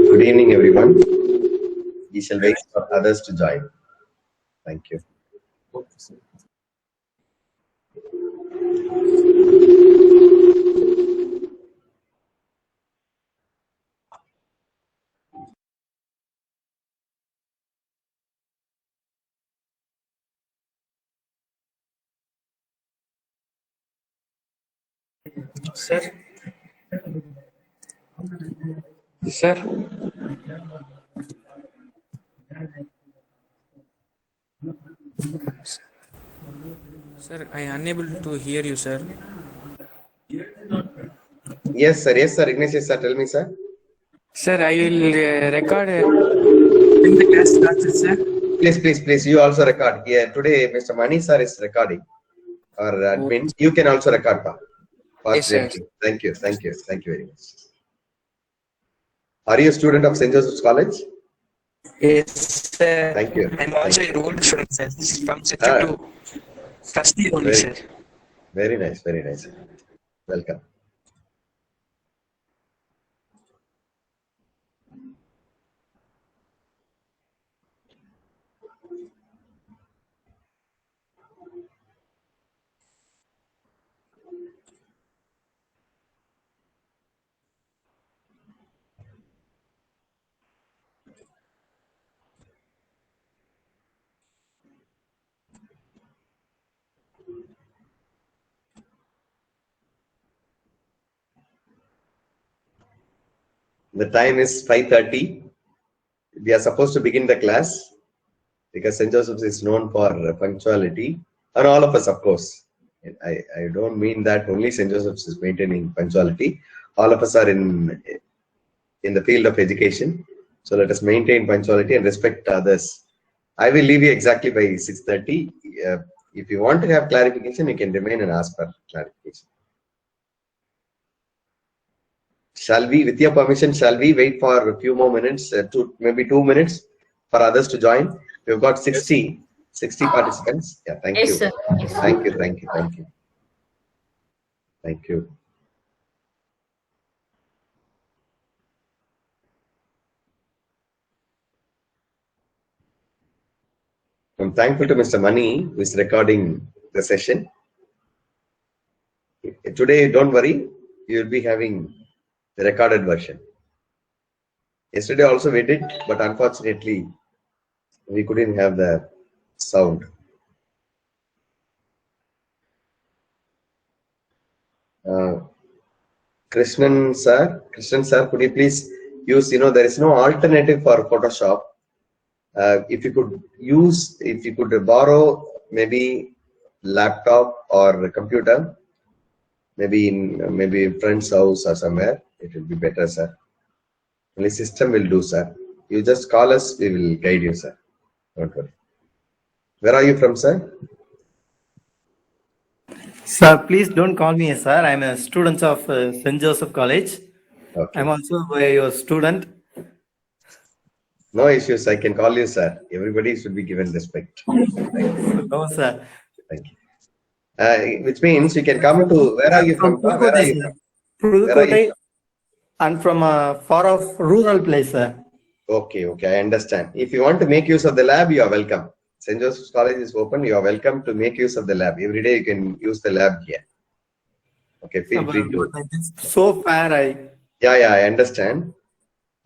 Good evening, everyone. We shall wait for others to join. Thank you. Sir. Sir. Sir, I am unable to hear you, sir. Yes, sir. Yes, sir. Ignatius, sir. Tell me, sir. Sir, I will record when the class starts, sir. Please. You also record. Yeah, today Mr. Mani sir is recording. Or admin. You can also record, pa. Yes, sir. Thank you very much. Are you a student of St. Joseph's College? Yes, sir. Thank you. I am also a old student, sir. From second to first year only, sir. Very nice. Welcome. The time is 5:30. We are supposed to begin the class because St. Joseph's is known for punctuality, and all of us, of course. I don't mean that only St. Joseph's is maintaining punctuality. All of us are in the field of education. So let us maintain punctuality and respect others. I will leave you exactly by 6:30. If you want to have clarification, you can remain and ask for clarification. Shall we, with your permission, wait for a few more minutes, maybe 2 minutes for others to join? We've got 60 participants. Yeah, thank you. Sir. Yes, sir. Thank you. I'm thankful to Mr. Mani, who is recording the session. Today, don't worry, you will be having the recorded version. Yesterday also we did, but unfortunately, we couldn't have the sound. Krishnan sir, could you please use, there is no alternative for Photoshop. If you could borrow maybe laptop or computer, maybe in friend's house or somewhere, it will be better, sir. Only system will do, sir. You just call us, we will guide you, sir. Don't worry. Where are you from, sir? Sir, please don't call me, sir. I'm a student of St. Joseph College. Okay. I'm also your student. No issues. I can call you, sir. Everybody should be given respect. No, sir. Thank you. Which means you can come to, where are you from? Pudukkottai. And from a far off rural place, sir. Okay, I understand. If you want to make use of the lab, you are welcome. St. Joseph's College is open. You are welcome to make use of the lab. Every day you can use the lab here. Okay, feel free to. So far, Yeah, I understand.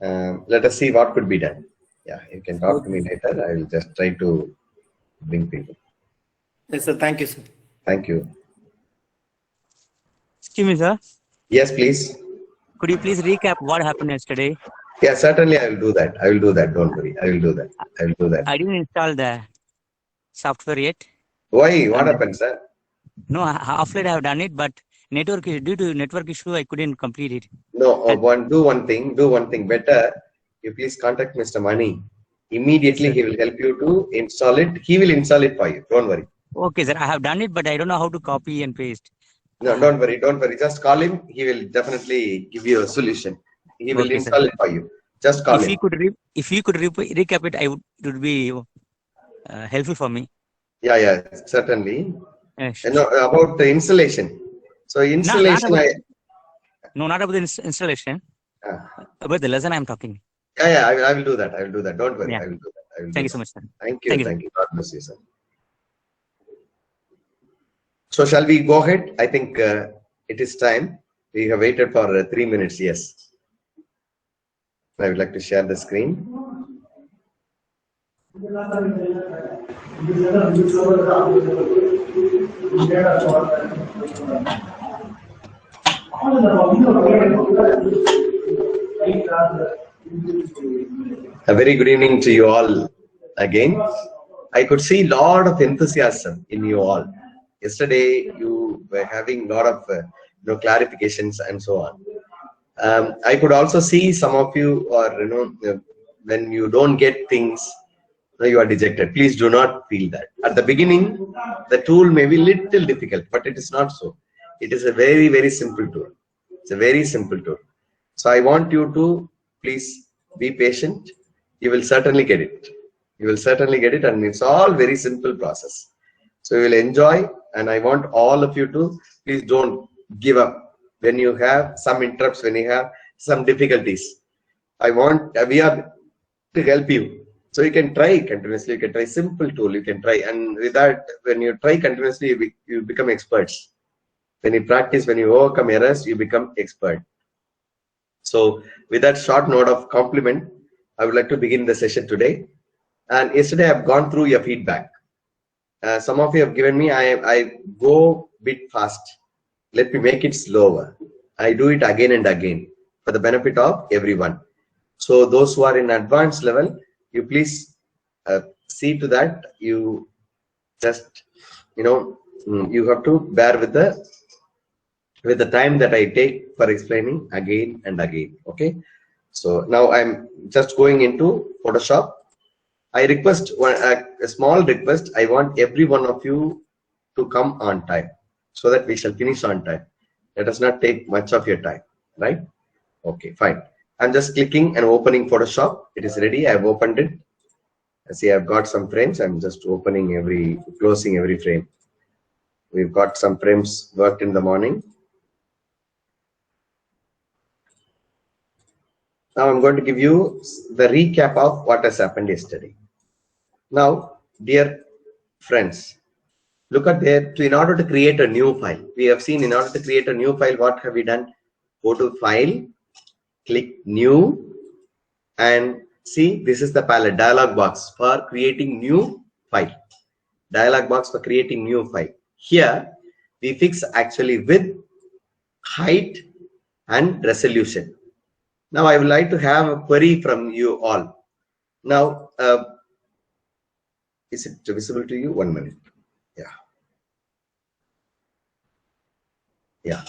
Let us see what could be done. Yeah, you can talk to me later. I will just try to bring people. Yes, sir. Thank you, sir. Thank you. Excuse me, sir. Yes, please. Could you please recap what happened yesterday? Yeah, certainly I will do that. Don't worry. I will do that. I didn't install the software yet. Why? What happened, sir? No, half late I have done it, but due to network issue, I couldn't complete it. No, do one thing. Better, you please contact Mr. Mani. Immediately, yes, he will help you to install it. He will install it for you. Don't worry. Okay, sir. I have done it, but I don't know how to copy and paste. No, don't worry. Just call him. He will definitely give you a solution. He will install it for you. Just call him. If he could recap it, it would be helpful for me. Yeah, certainly. About the installation. So installation. Not about the installation. About the lesson I'm talking. Yeah, I will do that. I will do that. Don't worry. Yeah. I will do that. I will Thank do you so that. much, sir. Thank you. Thank you. Thank you. God bless you, sir. So shall we go ahead? I think it is time. We have waited for 3 minutes. Yes. I would like to share the screen. A very good evening to you all again. I could see a lot of enthusiasm in you all. Yesterday you were having a lot of clarifications and so on. I could also see some of you are, when you don't get things, you are dejected. Please do not feel that. At the beginning, the tool may be little difficult, but it is not so. It is a very, very simple tool. It's a very simple tool. So I want you to please be patient. You will certainly get it. You will certainly get it, and it's all very simple process. So you will enjoy, and I want all of you to please don't give up when you have some interrupts, when you have some difficulties. We are to help you. So you can try continuously. You can try simple tool. You can try, and with that, when you try continuously, you become experts. When you practice, when you overcome errors, you become expert. So with that short note of compliment, I would like to begin the session today. And yesterday I've gone through your feedback. Some of you have given me, I go bit fast. Let me make it slower. I do it again and again for the benefit of everyone. So those who are in advanced level, you please see to that. You just, you have to bear with the time that I take for explaining again and again. Okay. So now I'm just going into Photoshop. I request a small request. I want every one of you to come on time so that we shall finish on time. Let us not take much of your time, right? Okay, fine. I'm just clicking and opening Photoshop. It is ready. I've opened it. See, I've got some frames. I'm just closing every frame. We've got some frames worked in the morning. Now I'm going to give you the recap of what has happened yesterday. Now, dear friends, look at there. In order to create a new file, we have seen in order to create a new file, what have we done? Go to File, click New, and see, this is the palette dialog box for creating new file. Dialog box for creating new file. Here, we fix actually width, height, and resolution. Now, I would like to have a query from you all. Now, is it visible to you? 1 minute. Yeah.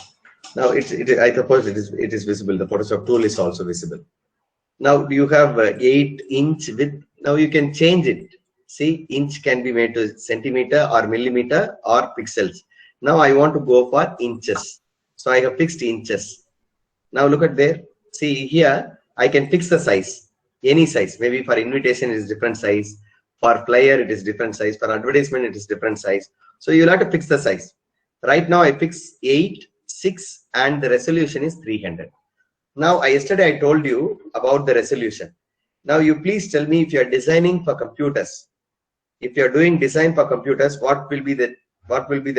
Now I suppose it is visible. The Photoshop tool is also visible. Now you have 8-inch width. Now you can change it. See, inch can be made to centimeter or millimeter or pixels. Now I want to go for inches. So I have fixed inches. Now look at there. See here, I can fix the size. Any size. Maybe for invitation it is different size. For flyer it is different size. For advertisement it is different size. So you'll have to fix the size. Right now I fix 8, 6 and the resolution is 300. Now yesterday I told you about the resolution. Now you please tell me if you are designing for computers. If you are doing design for computers, what will be the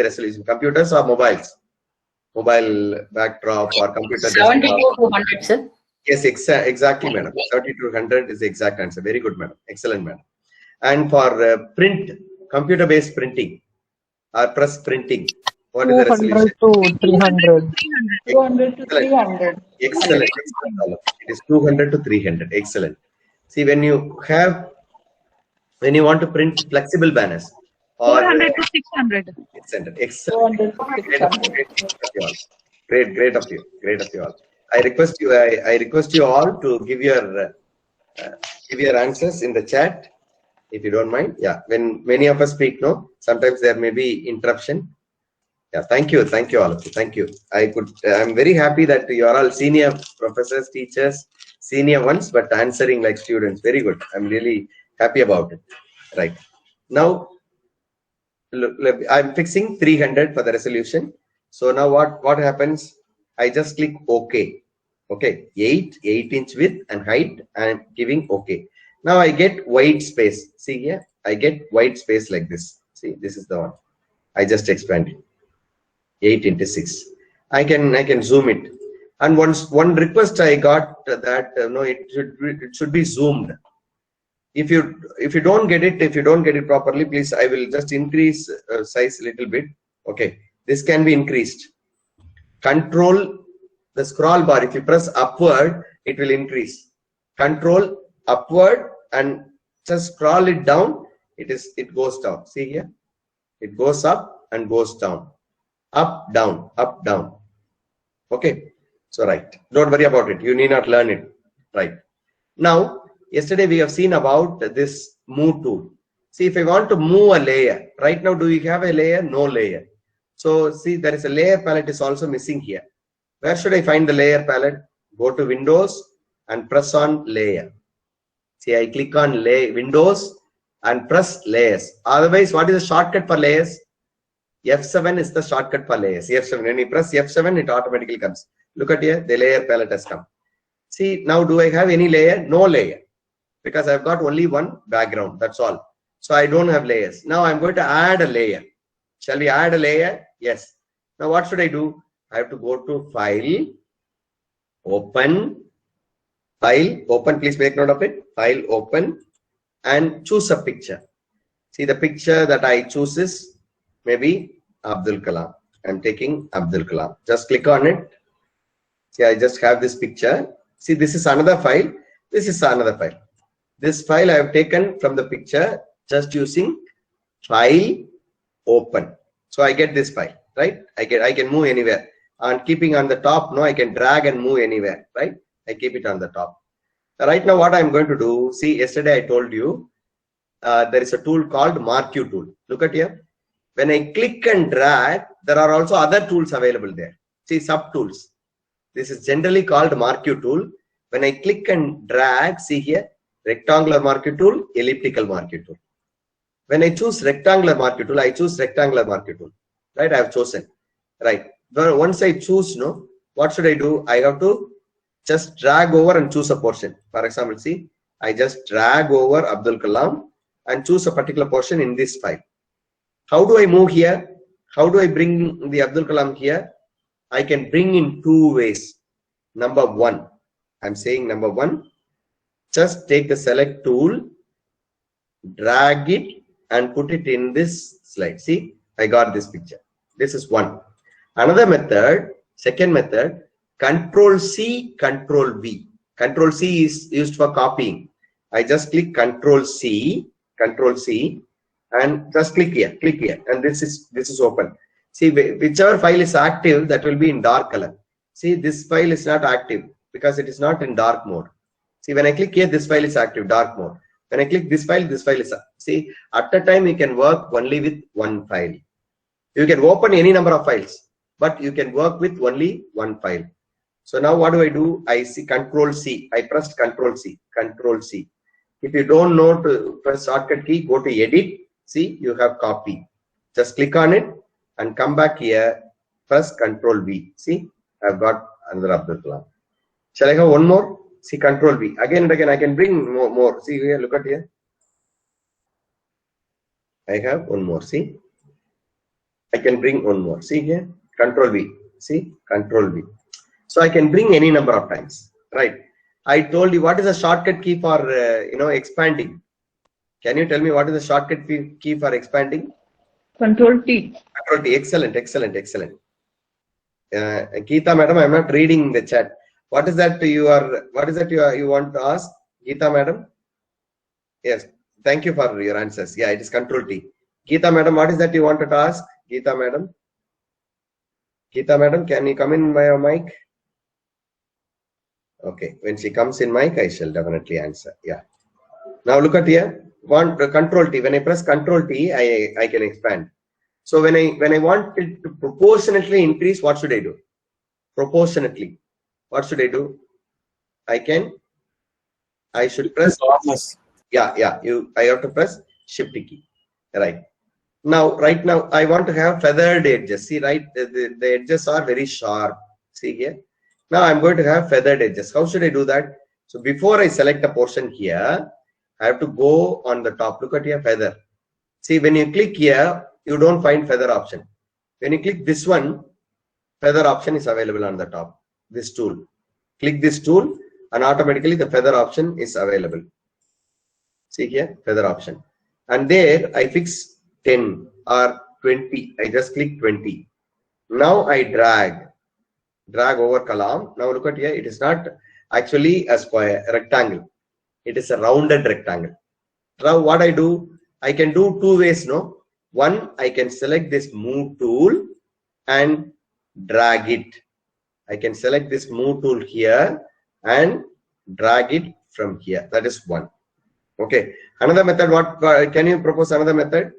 resolution? Computers or mobiles? Mobile backdrop or computer 70 to 200, sir. Yes, exactly, madam. 30 to 100 is the exact answer. Very good, madam. Excellent, madam. And for print, computer-based printing or press printing, what is the resolution? 200 to 300. 200 to 300. Excellent. Excellent. It is 200 to 300. Excellent. See, when you want to print flexible banners, or 400 to 600. Excellent. 400 to 600. Great of you all. I request you all to give your answers in the chat, if you don't mind. Yeah, when many of us speak, no, sometimes there may be interruption. Yeah, thank you all of you. Thank you. I'm very happy that you are all senior professors, teachers, senior ones, but answering like students. Very good. I'm really happy about it. Right now, look, I'm fixing 300 for the resolution. So now what happens? I just click OK. Okay, 8 inch width and height, and giving okay. Now I get white space. See here, I get white space like this. See, this is the one. I just expanded 8 into 6. I can zoom it. And one request I got that no, it should be zoomed. If you don't get it properly, please, I will just increase size a little bit. Okay, this can be increased. Control the scroll bar. If you press upward, it will increase. Control upward and just scroll it down. It goes down. See here, it goes up and goes down. Up, down, up, down. Okay, so right. Don't worry about it. You need not learn it. Right. Now, yesterday we have seen about this move tool. See, if I want to move a layer, right now, do you have a layer? No layer. So see, there is a layer palette is also missing here. Where should I find the layer palette? Go to Windows and press on layer. See, I click on Windows and press layers. Otherwise, what is the shortcut for layers? F7 is the shortcut for layers. F7. When you press F7, it automatically comes. Look at here, the layer palette has come. See, now do I have any layer? No layer. Because I've got only one background. That's all. So I don't have layers. Now I'm going to add a layer. Shall we add a layer? Yes. Now what should I do? I have to go to File, Open, File, Open. Please make note of it. File, Open, and choose a picture. See, the picture that I choose is maybe Abdul Kalam. I'm taking Abdul Kalam. Just click on it. See, I just have this picture. See, this is another file. This is another file. This file I have taken from the picture just using File, Open. So I get this file, right? I can move anywhere. And keeping on the top, no, I can drag and move anywhere, right? I keep it on the top. Right now, what I'm going to do, see, yesterday I told you there is a tool called Mark You tool. Look at here. When I click and drag, there are also other tools available there. See, sub tools. This is generally called Mark You tool. When I click and drag, see here, rectangular Mark You tool, elliptical Mark You tool. When I choose rectangular Mark You tool, I choose rectangular Mark You tool. Right? I have chosen. Right. Once I choose, no, what should I do? I have to just drag over and choose a portion. For example, see, I just drag over Abdul Kalam and choose a particular portion in this file. How do I move here? How do I bring the Abdul Kalam here? I can bring in two ways. Number one, I'm saying number one, just take the select tool, drag it and put it in this slide. See, I got this picture. This is one. Another method, second method, Control C, Control V. Control C is used for copying. I just click Control C, and just click here, and this is open. See, whichever file is active, that will be in dark color. See, this file is not active because it is not in dark mode. See, when I click here, this file is active, dark mode. When I click this file is, see, at a time you can work only with one file. You can open any number of files, but you can work with only one file. So now what do? I see Control C. I pressed Control C. If you don't know to press shortcut key, go to Edit. See, you have copy. Just click on it and come back here. Press Control V. See, I've got another Abdul Kalam. Shall I have one more? See, Control V. Again and again, I can bring more. See here, look at here. I have one more. See, I can bring one more. See here, Control V. See, Control V. So I can bring any number of times, right? I told you what is the shortcut key for expanding. Can you tell me what is the shortcut key for expanding? Control T. Control T. Excellent. Geeta madam, I'm not reading the chat. What is that you want to ask, Geeta madam? Yes. Thank you for your answers. Yeah, it is Control T. Geeta madam, what is that you wanted to ask? Geeta madam, can you come in my mic? Okay, when she comes in mic, I shall definitely answer. Yeah. Now look at here. Control T. When I press Control T, I can expand. So when I want it to proportionately increase, what should I do? Proportionately. What should I do? I should press. Yeah. I have to press Shift key. Right. Right now, I want to have feathered edges. See, right? The edges are very sharp. See here. Now I'm going to have feathered edges. How should I do that? So before I select a portion here, I have to go on the top. Look at here, feather. See, when you click here, you don't find feather option. When you click this one, feather option is available on the top. This tool. Click this tool and automatically the feather option is available. See here, feather option. And there I fix 10 or 20. I just click 20. Now I drag over column. Now look at here, it is not actually a square, a rectangle. It is a rounded rectangle. Now what I do, I can do two ways, no? One, I can select this move tool and drag it. I can select this move tool here and drag it from here. That is one. Okay. Another method, what can you propose another method?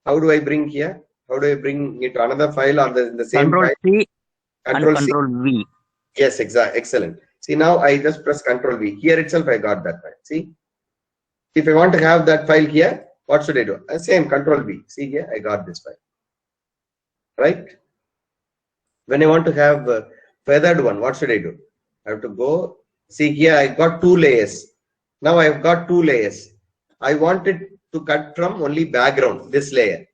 How do I bring here? How do I bring it to another file or the same Control file? C Control and C. Control V. Yes, exactly. Excellent. See, now I just press Control V. Here itself I got that file. See, if I want to have that file here, what should I do? Same Control V. See here, I got this file. Right? When I want to have a feathered one, what should I do? I have to go. See here, I got two layers. Now I have got two layers. I wanted to cut from only background, this layer,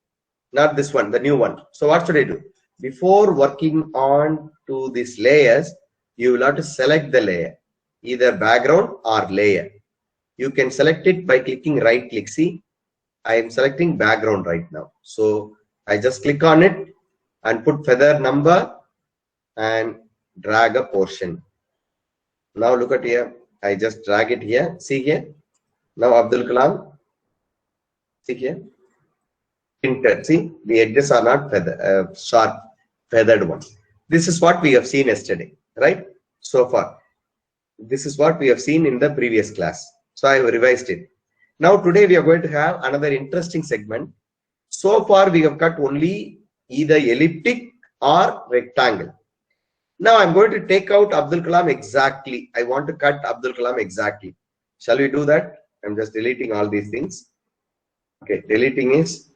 not this one, the new one. So what should I do? Before working on to these layers, you will have to select the layer, either background or layer. You can select it by clicking right click. See, I am selecting background right now. So I just click on it and put feather number and drag a portion. Now look at here. I just drag it here. See here. Now Abdul Kalam. See here. Printed. See, the edges are not feather, sharp, feathered ones. This is what we have seen yesterday, right? So far. This is what we have seen in the previous class. So I have revised it. Now today we are going to have another interesting segment. So far we have cut only either elliptic or rectangle. Now I'm going to take out Abdul Kalam exactly. I want to cut Abdul Kalam exactly. Shall we do that? I'm just deleting all these things. Okay, deleting is,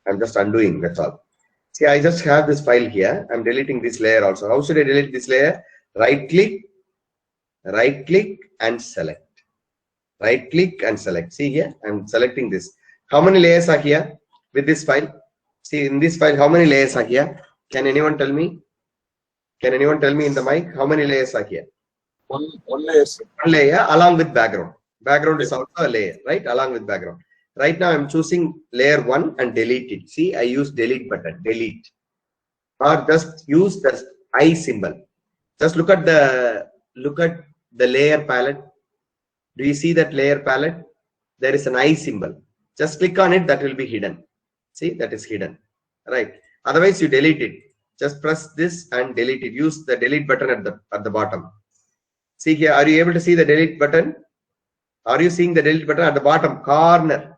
I'm just undoing, that's all. See, I just have this file here. I'm deleting this layer also. How should I delete this layer? Right click and select. Right click and select. See here, I'm selecting this. How many layers are here with this file? See, in this file, how many layers are here? Can anyone tell me? Can anyone tell me in the mic how many layers are here? One layer, sir. One layer along with background. Background is also a layer, right? Along with background. Right now I'm choosing layer 1 and delete it. See, I use delete button, delete. Or just use the I symbol. Just look at the layer palette. Do you see that layer palette? There is an I symbol. Just click on it, that will be hidden. See, that is hidden. Right. Otherwise you delete it. Just press this and delete it. Use the delete button at the bottom. See here, are you able to see the delete button? Are you seeing the delete button at the bottom corner?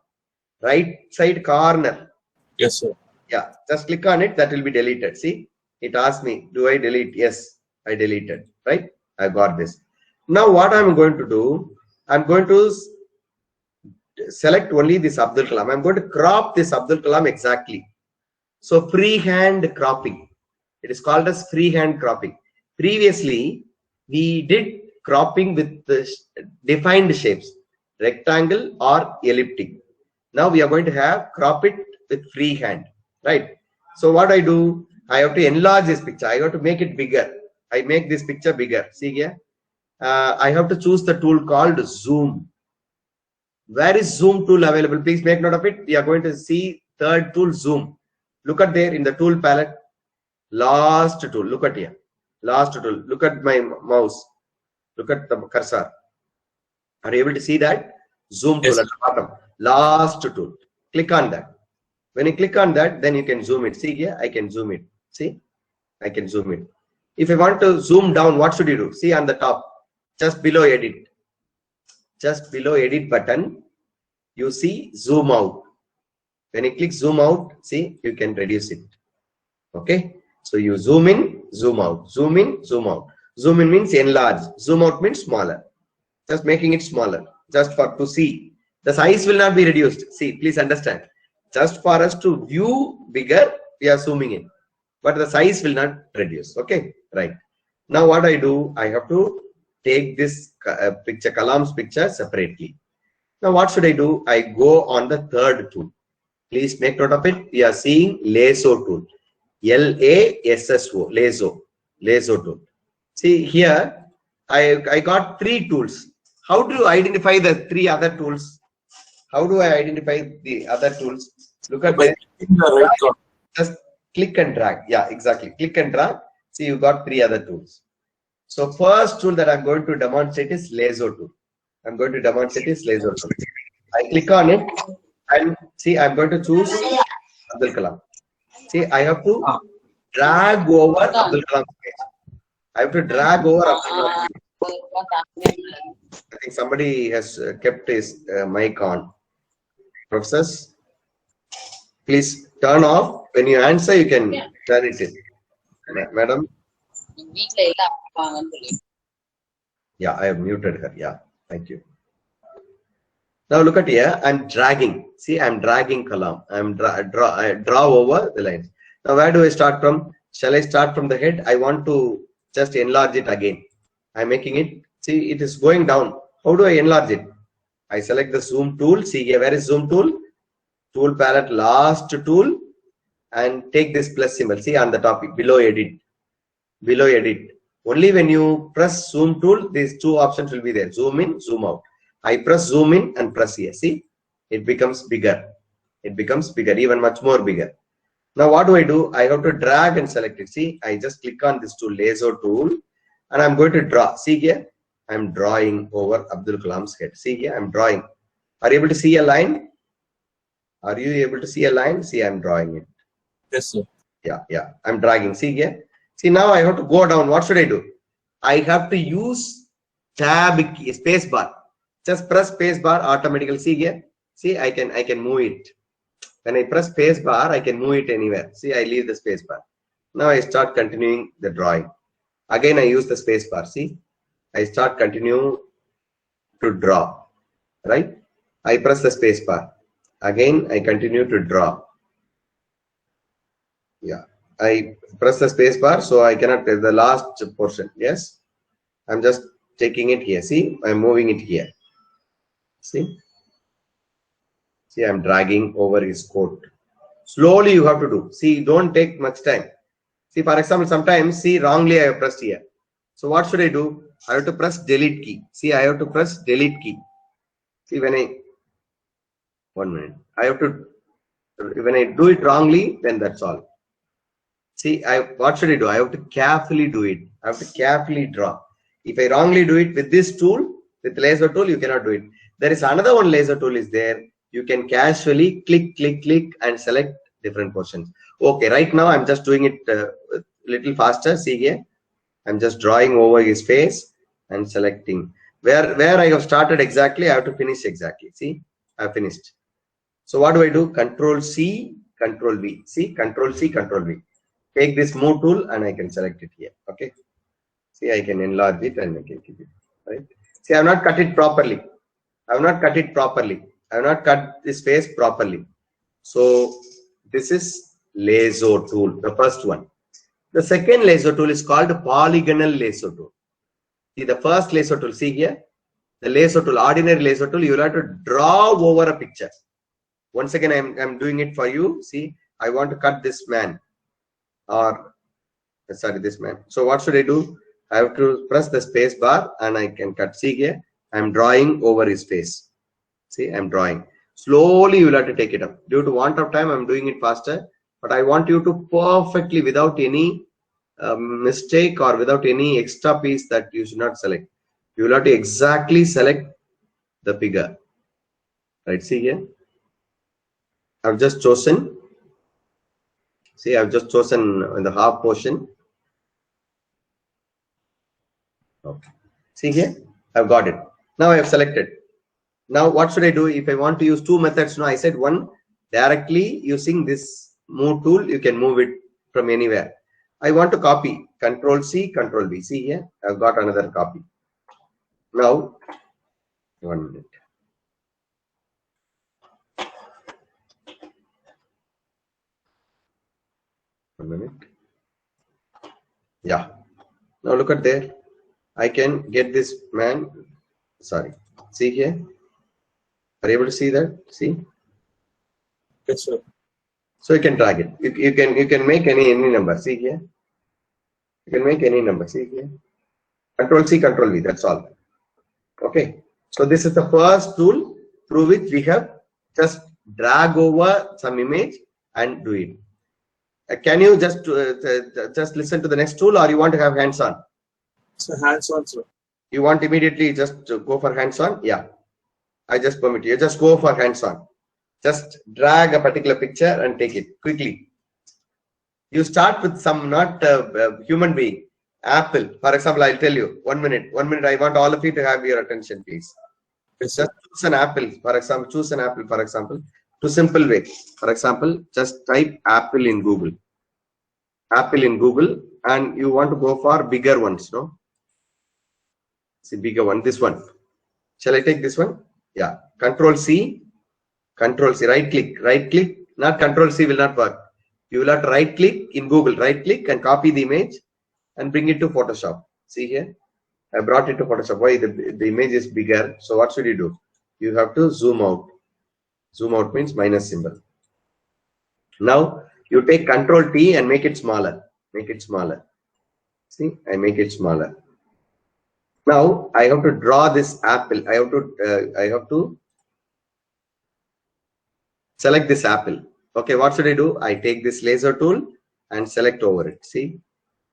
Right side corner. Yes, sir. Yeah, just click on it, that will be deleted. See, it asks me, do I delete? Yes, I deleted. Right? I got this. Now what I'm going to do, I'm going to select only this Abdul Kalam. I'm going to crop this Abdul Kalam exactly. So freehand cropping. It is called as freehand cropping. Previously, we did cropping with the defined shapes, rectangle or elliptic. Now we are going to have crop it with freehand, right? So what I do, I have to enlarge this picture. I have to make it bigger. I make this picture bigger. See here. I have to choose the tool called zoom. Where is zoom tool available? Please make note of it. We are going to see third tool, zoom. Look at there in the tool palette. Last tool. Look at here. Last tool. Look at my mouse. Look at the cursor. Are you able to see that? Zoom tool at the bottom. Last tool. Click on that. When you click on that, then you can zoom it. See here, I can zoom it. See, I can zoom it. If I want to zoom down, what should you do? See on the top, just below edit. Just below edit button, you see zoom out. When you click zoom out, see, you can reduce it. Okay. So you zoom in, zoom out, zoom in, zoom out. Zoom in means enlarge. Zoom out means smaller. Just making it smaller, just for to see. The size will not be reduced. See, please understand. Just for us to view bigger, we are zooming in, but the size will not reduce. Okay, right. Now what I do, I have to take this picture, Kalam's picture separately. Now what should I do? I go on the third tool. Please make note of it. We are seeing lasso tool. L-A-S-S-O, lasso tool. See here, I got 3 tools. How do you identify the 3 other tools? How do I identify the other tools? Look at By this. clicking the right corner. Just click and drag. Yeah, exactly. Click and drag. See, you got 3 other tools. So first tool that I'm going to demonstrate is lasso tool. I'm going to demonstrate is lasso tool. I click on it and see, I'm going to choose Abdul Kalam. See, I have to drag over Abdul Kalam's page. I have to drag over Abdul Kalam's page. I think somebody has kept his mic on. Professors, please turn off. When you answer, you can turn it in. Madam? Yeah, I have muted her. Yeah, thank you. Now look at here. I'm dragging. See, I'm dragging Kalam. I draw over the lines. Now where do I start from? Shall I start from the head? I want to just enlarge it again. I'm making it. See, it is going down. How do I enlarge it? I select the zoom tool. See here, where is zoom tool? Tool palette, last tool, and take this plus symbol. See on the top, below edit. Below edit. Only when you press zoom tool, these 2 options will be there. Zoom in, zoom out. I press zoom in and press here. See, it becomes bigger. It becomes bigger, even much more bigger. Now what do? I have to drag and select it. See, I just click on this tool, lasso tool, and I'm going to draw. See here, I'm drawing over Abdul Kalam's head. See here, I'm drawing. Are you able to see a line? Are you able to see a line? See, I'm drawing it. Yes, sir. Yeah, I'm dragging. See here. See, now I have to go down. What should I do? I have to use tab key, space bar. Just press space bar automatically. See here. See, I can move it. When I press space bar, I can move it anywhere. See, I leave the space bar. Now I start continuing the drawing. Again, I use the space bar. See, I start continue to draw. Right? I press the space bar. Again, I continue to draw. Yeah, I press the space bar, so I cannot press the last portion. Yes, I'm just taking it here. See, I'm moving it here. See, I'm dragging over his coat. Slowly you have to do. See, don't take much time. See, for example, sometimes, see, wrongly I have pressed here. So what should I do? I have to press delete key. See, I have to press delete key. See, when I, 1 minute, I have to, when I do it wrongly, then that's all. See, what should I do? I have to carefully do it. I have to carefully draw. If I wrongly do it with this tool, with laser tool, you cannot do it. There is another one laser tool is there. You can casually click and select different portions. Okay, right now I'm just doing it a little faster. See here, I'm just drawing over his face and selecting. Where I have started exactly, I have to finish exactly. See, I have finished. So what do? Control C, Control V. See, Control C, Control V. Take this move tool and I can select it here. Okay. See, I can enlarge it and I can keep it. Right. See, I have not cut it properly. I have not cut it properly. I have not cut this face properly. So this is lasso tool, the first one. The second lasso tool is called polygonal lasso tool. See, the first lasso tool, see here, the lasso tool, ordinary lasso tool, you will have to draw over a picture. Once again, I'm doing it for you. See, I want to cut this man, or sorry, this man. So what should I do? I have to press the space bar and I can cut. See here, I'm drawing over his face. See, I'm drawing. Slowly you will have to take it up. Due to want of time, I'm doing it faster. But I want you to perfectly, without any mistake or without any extra piece that you should not select. You will have to exactly select the figure. Right, see here. I've just chosen. See, I've just chosen in the half portion. Okay. See here, I've got it. Now I have selected. Now what should I do if I want to use 2 methods? No, I said one, directly using this move tool, you can move it from anywhere. I want to copy. Control C, Control V. See here, I've got another copy. Now, 1 minute. Yeah. Now look at there. I can get this man. Sorry. See here. Are you able to see that? See. Yes, sir. So you can drag it. You can make any number. See here. You can make any number. See here. Control C, Control V. That's all. Okay. So this is the first tool through which we have just drag over some image and do it. Can you just listen to the next tool, or you want to have hands-on? So hands-on, sir. You want immediately just to go for hands-on? Yeah. I just permit you. Just go for hands-on. Just drag a particular picture and take it quickly. You start with some not human being. Apple, for example, I'll tell you. 1 minute. 1 minute. I want all of you to have your attention, please. Yes, sir. Just choose an apple, for example. Choose an apple, for example. To simple way. For example, just type apple in Google. Apple in Google, and you want to go for bigger ones, no? See, bigger one. This one. Shall I take this one? Yeah. Control C. Control C. Right click. Right click. Not Control C will not work. You will have to right click in Google. Right click and copy the image and bring it to Photoshop. See here. I brought it to Photoshop. Why? The image is bigger. So what should you do? You have to zoom out. Zoom out means minus symbol. Now you take Control T and make it smaller. Make it smaller. See, I make it smaller. Now I have to draw this apple. I have to select this apple. Okay, what should I do? I take this laser tool and select over it. See,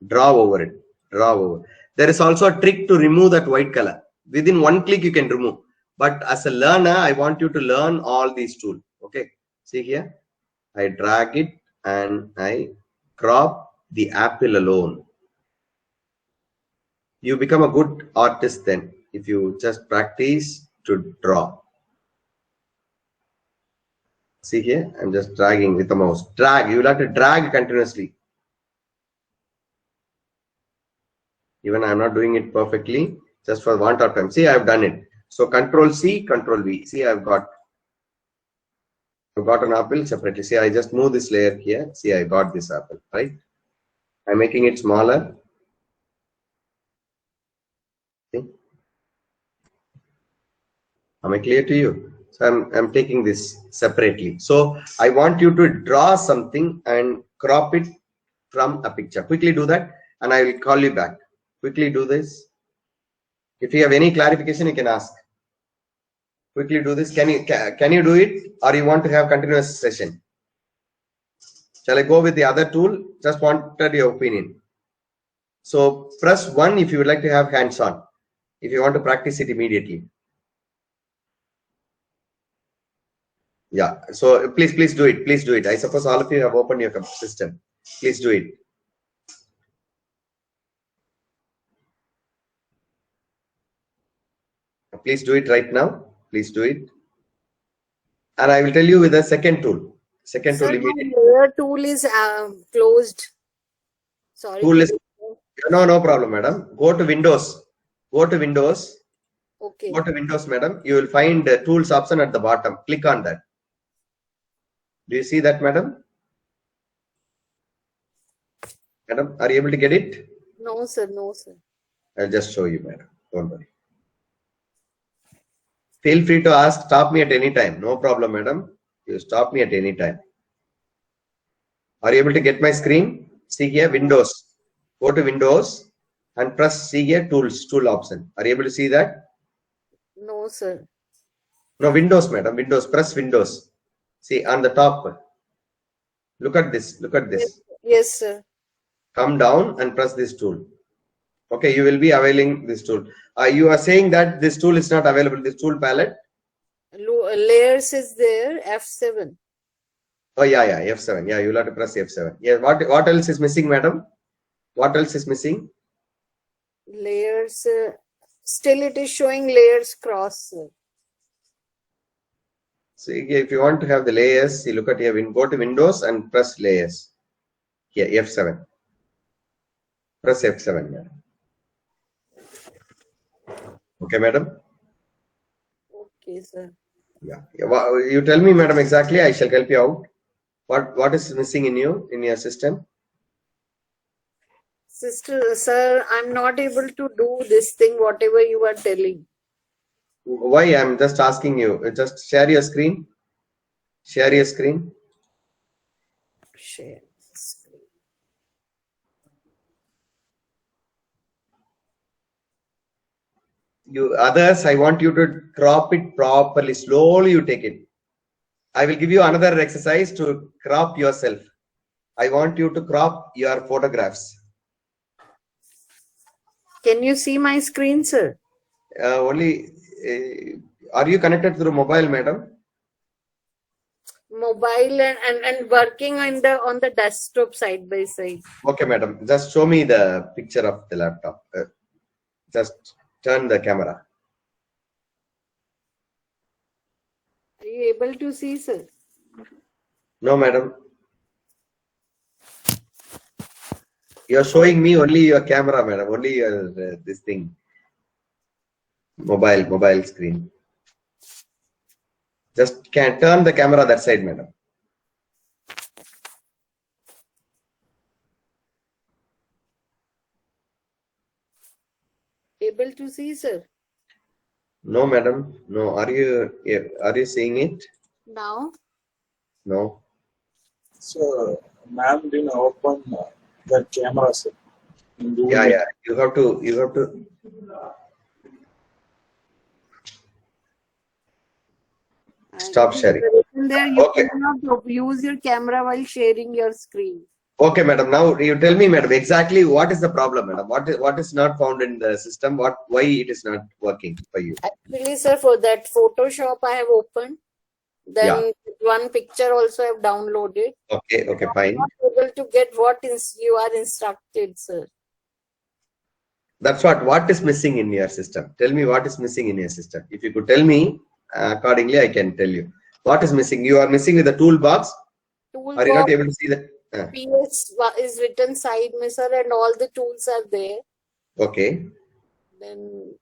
draw over it. Draw over. There is also a trick to remove that white color. Within one click you can remove. But as a learner, I want you to learn all these tools. Okay, see here. I drag it and I crop the apple alone. You become a good artist then if you just practice to draw. See here, I'm just dragging with the mouse. Drag, you will have to drag continuously. Even I'm not doing it perfectly, just for want of time. See, I've done it. So Control C, Control V. See, I've got an apple separately. See, I just move this layer here. See, I got this apple, right? I'm making it smaller. See? Am I clear to you? So I'm taking this separately. So I want you to draw something and crop it from a picture. Quickly do that and I will call you back. Quickly do this. If you have any clarification, you can ask. Quickly do this. Can you do it, or you want to have continuous session? Shall I go with the other tool? Just wanted your opinion. So press 1 if you would like to have hands-on. If you want to practice it immediately. Yeah. So please do it. Please do it. I suppose all of you have opened your system. Please do it. Please do it right now. Please do it. And I will tell you with the second tool. Second Sir, tool. my layer tool is closed. Sorry. Tool is no problem, madam. Go to Windows. Go to Windows. Okay. Go to Windows, madam. You will find the tools option at the bottom. Click on that. Do you see that, madam? Madam, are you able to get it? No, sir. No, sir. I'll just show you, madam. Don't worry. Feel free to ask. Stop me at any time. No problem, madam. You stop me at any time. Are you able to get my screen? See here, Windows. Go to Windows and press see here, tools, tool option. Are you able to see that? No, sir. No, Windows, madam. Windows. Press Windows. See on the top. Look at this. Look at this. Yes, sir. Come down and press this tool. Okay, you will be availing this tool. You are saying that this tool is not available. This tool palette. Layers is there. F7. Oh yeah, F7. Yeah, you will have to press F7. Yeah. What else is missing, madam? What else is missing? Layers. Still, it is showing layers cross. Sir. So if you want to have the layers, you look at here. Go to Windows and press layers. Here, F7. Press F7, madam. Okay, madam. Okay, sir. Yeah. You tell me, madam, exactly. I shall help you out. What is missing in your system? Sister, sir, I'm not able to do this thing, whatever you are telling. Why? I'm just asking you. Just share your screen. Share your screen. Share screen. You others, I want you to crop it properly. Slowly you take it. I will give you another exercise to crop yourself. I want you to crop your photographs. Can you see my screen, sir? Only, are you connected through mobile, madam? Mobile and working on the desktop side by side. Okay, madam. Just show me the picture of the laptop. Just turn the camera. Are you able to see, sir? No, madam. You are showing me only your camera, madam. Only your this thing. Mobile screen. Just can turn the camera that side, madam. Able to see, sir? No, madam. No. Are you seeing it? Now? No. So, ma'am didn't open the camera, sir. in Google Yeah, Meet. yeah. You have to. Stop sharing. There you Okay. cannot use your camera while sharing your screen. Okay, madam. Now you tell me, madam, exactly what is the problem, madam? What is not found in the system? Why it is not working for you? Actually, sir, for that Photoshop I have opened. Then one picture also I have downloaded. Okay, fine. I'm not able to get what you are instructed, sir. That's what is missing in your system. Tell me what is missing in your system. If you could tell me accordingly, I can tell you what is missing. You are missing with the toolbox. Are you not able to see that? PS is written side, sir, and all the tools are there. Okay. Then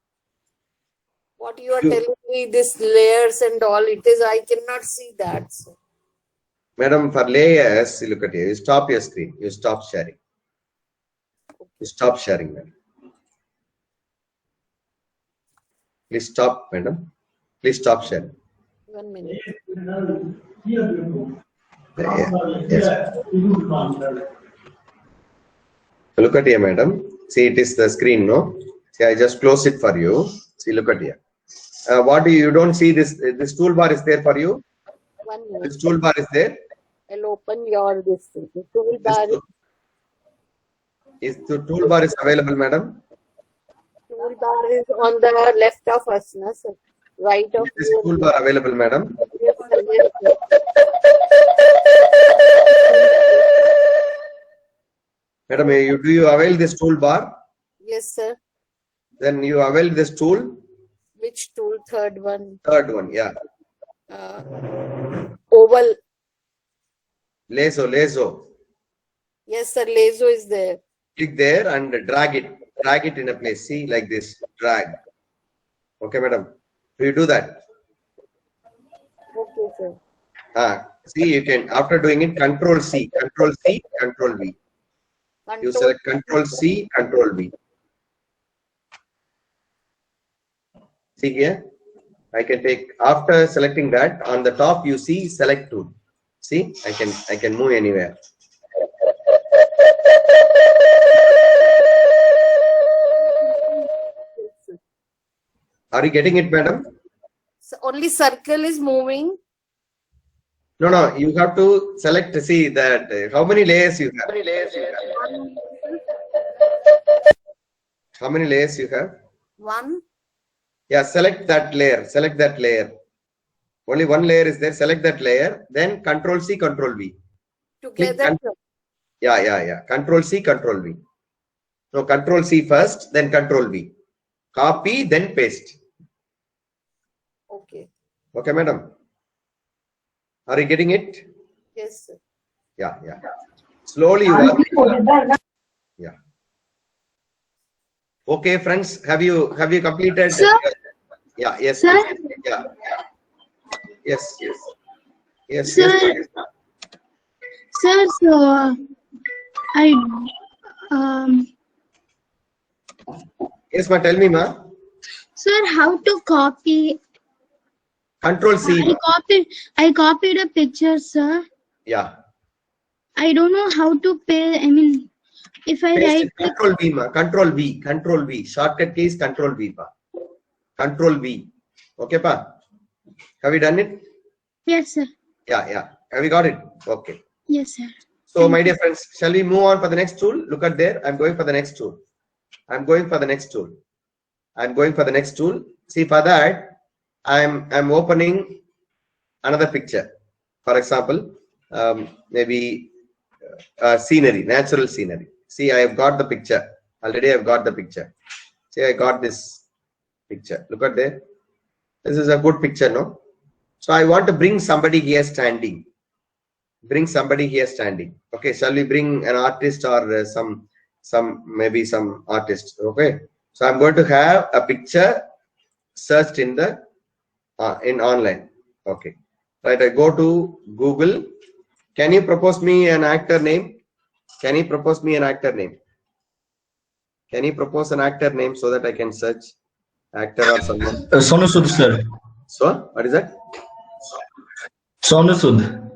what you are telling me, this layers and all, it is, I cannot see that, sir. Madam, for layers, look at here. You stop your screen. You stop sharing. You stop sharing, madam. Please stop, madam. Please stop sharing. 1 minute. Yes. Look at here, madam. See, it is the screen, no? See, I just close it for you. See, look at here. What do you don't see this? This toolbar is there for you. 1 minute. This toolbar is there. I'll open your this thing. The toolbar Is the toolbar is available, madam? is on the left of us, na, sir. Right of Is this you. toolbar available, madam? Yes, sir. Yes, sir. Madam, do you avail this toolbar? Yes, sir. Then you avail this tool. Which tool? Third one. Third one, yeah. Oval. Lasso. Yes, sir. Lasso is there. Click there and drag it in a place. See, like this. Drag. Okay, madam. Do you do that? Okay, sir. See, you can, after doing it, Control C, Control V. You select Control C, Control V. See here, I can take, after selecting that, on the top you see Select Tool. See, I can move anywhere. Are you getting it, madam? So only circle is moving. No, you have to select, see that, how many layers you have? How many layers you have? 1. Yeah, select that layer. Only one layer is there. Select that layer. Then Control C, Control V. Together. Yeah. Control C, Control V. No, Control C first, then Control V. Copy, then paste. Okay. Okay, madam. Are you getting it? Yes, sir. Yeah. Slowly you work. Yeah. Okay, friends. Have you completed? Sir? Yeah. Yes. Sir? Yeah. Yes. Sir, Yes. sir, so I Yes, ma. Tell me, ma. Sir, how to copy? Control C. I copied a picture, sir. Yeah. I don't know how to pay. I mean, if I Paste right it. click, Control V, ma. Control V. Control V. Shortcut key is Control V, pa. Control V. Okay, pa. Have you done it? yes, sir. Yeah, yeah. Have you got it? Okay. Yes, sir. So, my dear friends, shall we move on for the next tool? Look at there. I'm going for the next tool. I'm going for the next tool. I'm going for the next tool. See, for that, I'm opening another picture. For example, maybe scenery, natural scenery. See, I have got the picture. Already I've got the picture. See, I got this picture. Look at there. This is a good picture, no? So I want to bring somebody here standing. Bring somebody here standing. Okay, shall we bring an artist or maybe some artist? Okay. So I'm going to have a picture searched in the in online. Okay. Right. I go to Google. Can you propose me an actor name? Can you propose me an actor name? Can you propose an actor name so that I can search actor or someone? Sonu Sood, sir. So, what is that? Sonu Sood.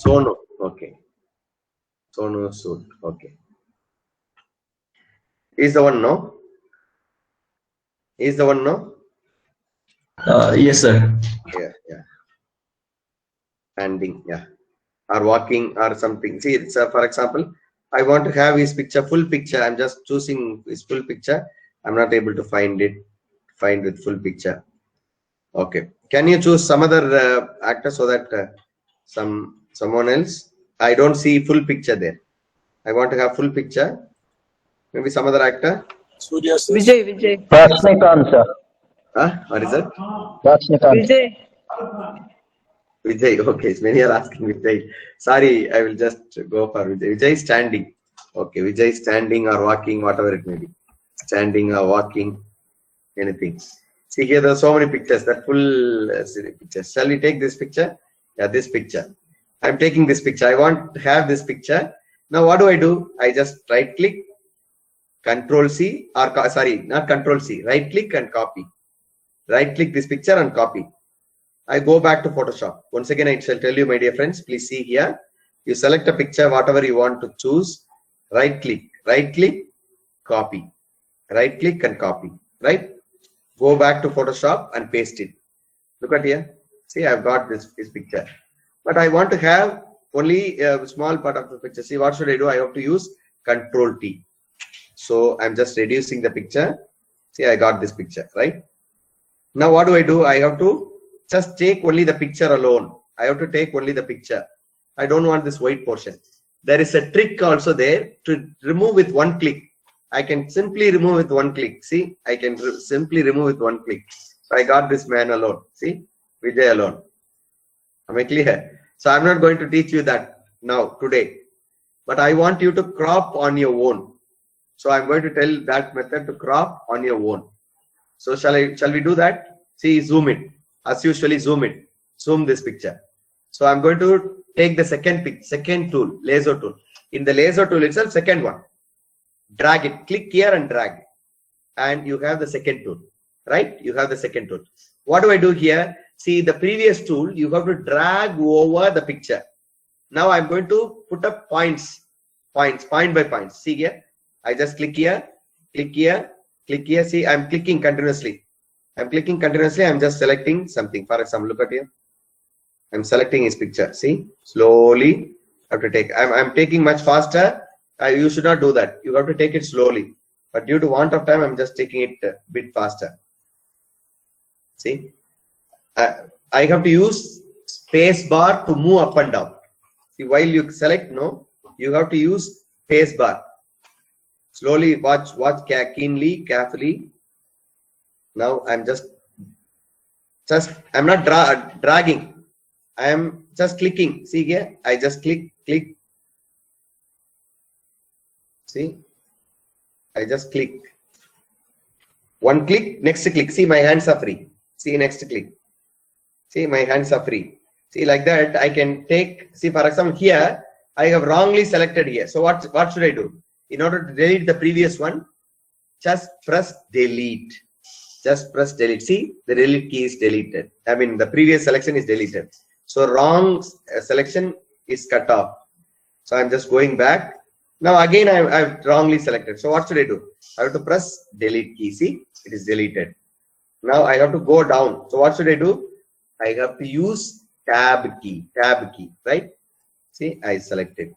Sonu. Okay. Sonu Sood. Okay. Is the one, no? Is the one, no? Yes, sir. Yeah, yeah. Standing, yeah. Or walking or something. See, it's for example, I want to have his picture, full picture. I'm just choosing his full picture. I'm not able to find with full picture. Okay. Can you choose some other actor so that someone else? I don't see full picture there. I want to have full picture. Maybe some other actor. Surya sir. Vijay. Rajnikant, sir. What is that? Rajnikant. Vijay. Okay, many are asking Vijay. Sorry, I will just go for Vijay. Vijay is standing. Okay, Vijay is standing or walking, whatever it may be. Standing or walking, anything. See here, there are so many pictures. That full pictures. Shall we take this picture? Yeah, this picture. I'm taking this picture. I want to have this picture. Now, what do? I just right click, Control C, or sorry, not Control C. Right click and copy. Right click this picture and copy. I go back to Photoshop. Once again, I shall tell you, my dear friends, please see here. You select a picture, whatever you want to choose. Right click, copy. Right click and copy. Right? Go back to Photoshop and paste it. Look at here. See, I've got this picture. But I want to have only a small part of the picture. See, what should I do? I have to use Control T. So I'm just reducing the picture. See, I got this picture, right? Now what do? I have to just take only the picture alone. I have to take only the picture. I don't want this white portion. There is a trick also there to remove with one click. I can simply remove with one click. See, I can simply remove with one click. So I got this man alone. See, Vijay alone. Am I clear? So I'm not going to teach you that now, today. But I want you to crop on your own. So I'm going to tell that method to crop on your own. So shall we do that? See, zoom it. As usually, zoom it. Zoom this picture. So I'm going to take the second tool, laser tool. In the laser tool itself, second one. Drag it. Click here and drag. And you have the second tool. Right? You have the second tool. What do I do here? See, the previous tool, you have to drag over the picture. Now I'm going to put up points, point by point. See here. I just click here, click here, click here. See, I'm clicking continuously. I'm clicking continuously. I'm just selecting something. For example, look at here. I'm selecting his picture. See, slowly I have to take. I'm taking much faster. You should not do that. You have to take it slowly. But due to want of time, I'm just taking it a bit faster. See, I have to use space bar to move up and down. See, while you select, no, you have to use space bar. Slowly watch keenly, carefully. Now I'm I'm not dragging. I am just clicking. See here, I just click. See, I just click. One click, next click. See, my hands are free. See, next click. See, my hands are free. See, like that, I can take. See, for example, here I have wrongly selected here. So what should I do? In order to delete the previous one, just press delete. Just press delete. See, the delete key is deleted. I mean, the previous selection is deleted. So wrong selection is cut off. So I'm just going back. Now again, I've wrongly selected. So what should I do? I have to press delete key. See, it is deleted. Now I have to go down. So what should I do? I have to use tab key, right? See, I selected.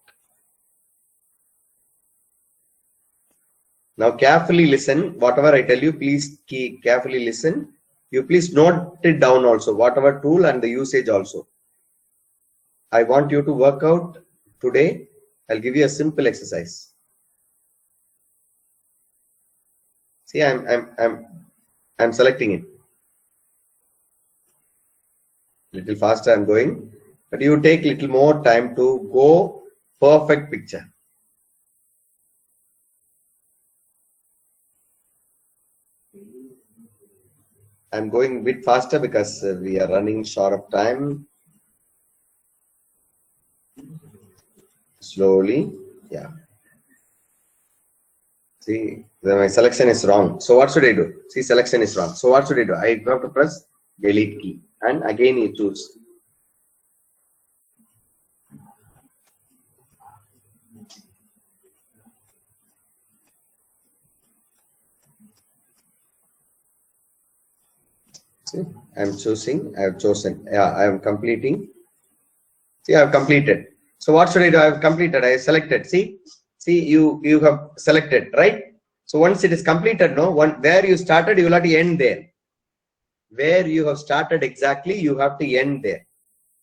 Now carefully listen. Whatever I tell you, please carefully listen. You please note it down also, whatever tool and the usage also. I want you to work out today. I'll give you a simple exercise. See, I'm selecting it. Little faster I'm going, but you take little more time to go perfect picture. I'm going a bit faster because we are running short of time. Slowly, yeah. See, my selection is wrong. So what should I do? See, selection is wrong. So what should I do? I have to press delete key and again you choose. See, I'm choosing, I have chosen. Yeah, I am completing. See, I have completed. So what should I do? I have completed. I have selected. See, you have selected, right? So once it is completed, no, where you started, you will have to end there. Where you have started exactly, you have to end there.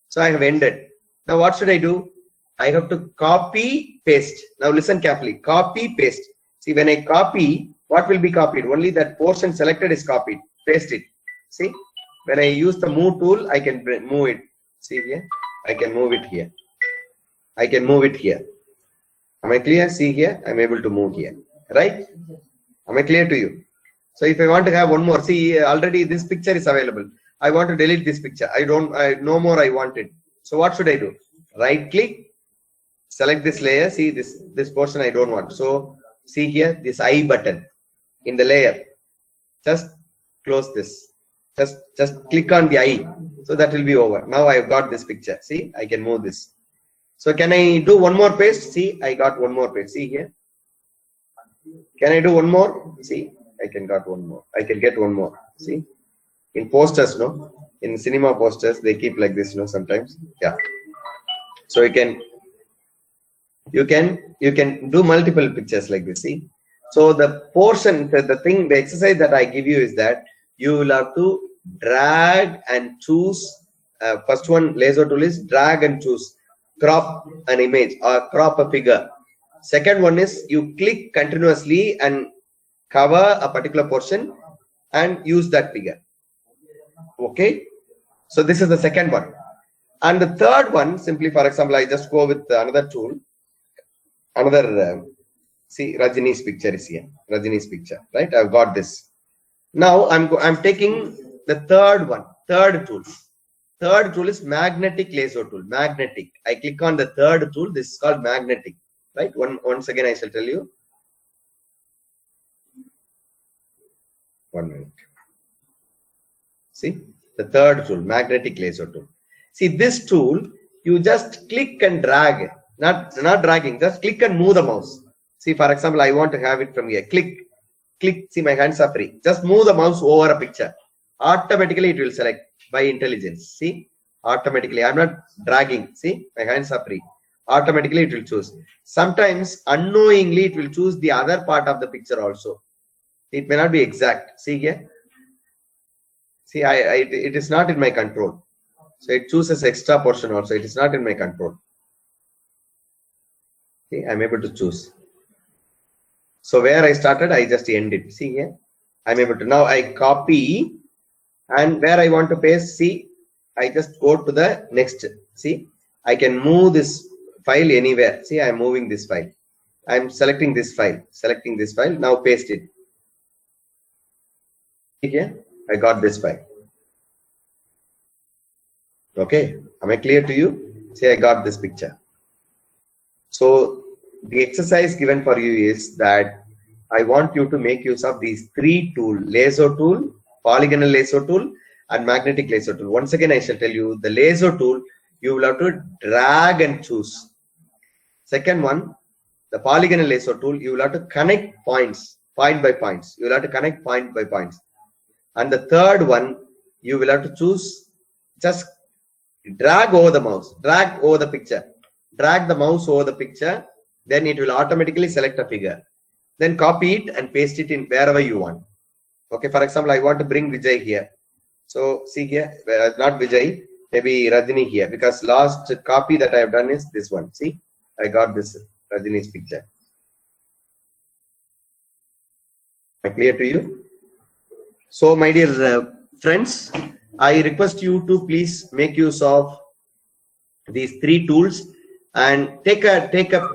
So I have ended. Now what should I do? I have to copy, paste. Now listen carefully. Copy, paste. See, when I copy, what will be copied? Only that portion selected is copied. Paste it. See, when I use the move tool, I can move it. See here, I can move it here. I can move it here. Am I clear? See here, I'm able to move here. Right? Am I clear to you? So if I want to have one more, see, already this picture is available. I want to delete this picture. No more I want it. So what should I do? Right click, select this layer. See, this portion I don't want. So see here, this I button in the layer. Just close this. Just click on the I. So that will be over. Now I've got this picture. See, I can move this. So can I do one more paste? See, I got one more paste. See here. Can I do one more? See, I can get one more. See, in posters, no, in cinema posters, they keep like this, no, sometimes. Yeah. So you can do multiple pictures like this. See. So the portion, the exercise that I give you is that you will have to drag and choose. First one, laser tool is drag and choose. Crop an image or crop a figure. Second one is you click continuously and cover a particular portion and use that figure. Okay. So this is the second one. And the third one, simply for example, I just go with another tool. See, Rajini's picture is here. Rajini's picture, right? I've got this. Now I'm taking the third tool. Third tool is magnetic laser tool. Magnetic. I click on the third tool. This is called magnetic. Right? Once again, I shall tell you. 1 minute. See, the third tool, magnetic laser tool. See, this tool, you just click and drag. Not dragging. Just click and move the mouse. See, for example, I want to have it from here. Click. See, my hands are free. Just move the mouse over a picture. Automatically, it will select by intelligence. See, automatically. I'm not dragging. See, my hands are free. Automatically, it will choose. Sometimes, unknowingly, it will choose the other part of the picture also. It may not be exact. See here. See, it is not in my control. So it chooses extra portion also. It is not in my control. See, I'm able to choose. So where I started, I just end it. See here. I'm able to. Now I copy. And where I want to paste, see, I just go to the next. See, I can move this file anywhere. See, I'm moving this file. I'm selecting this file. Now paste it. Here, I got this file. Okay, am I clear to you? See, I got this picture. So the exercise given for you is that I want you to make use of these three tools: lasso tool, polygonal lasso tool, and magnetic lasso tool. Once again, I shall tell you the lasso tool, you will have to drag and choose. Second one, the polygonal lasso tool, you will have to connect points, point by points. You will have to connect point by points. And the third one, you will have to choose, just drag over the mouse, drag over the picture, drag the mouse over the picture, then it will automatically select a figure. Then copy it and paste it in wherever you want. Okay, for example, I want to bring Vijay here. So see here, not Vijay, maybe Rajini here, because last copy that I have done is this one. See, I got this Rajini's picture. Am I clear to you? So my dear friends, I request you to please make use of these three tools and take a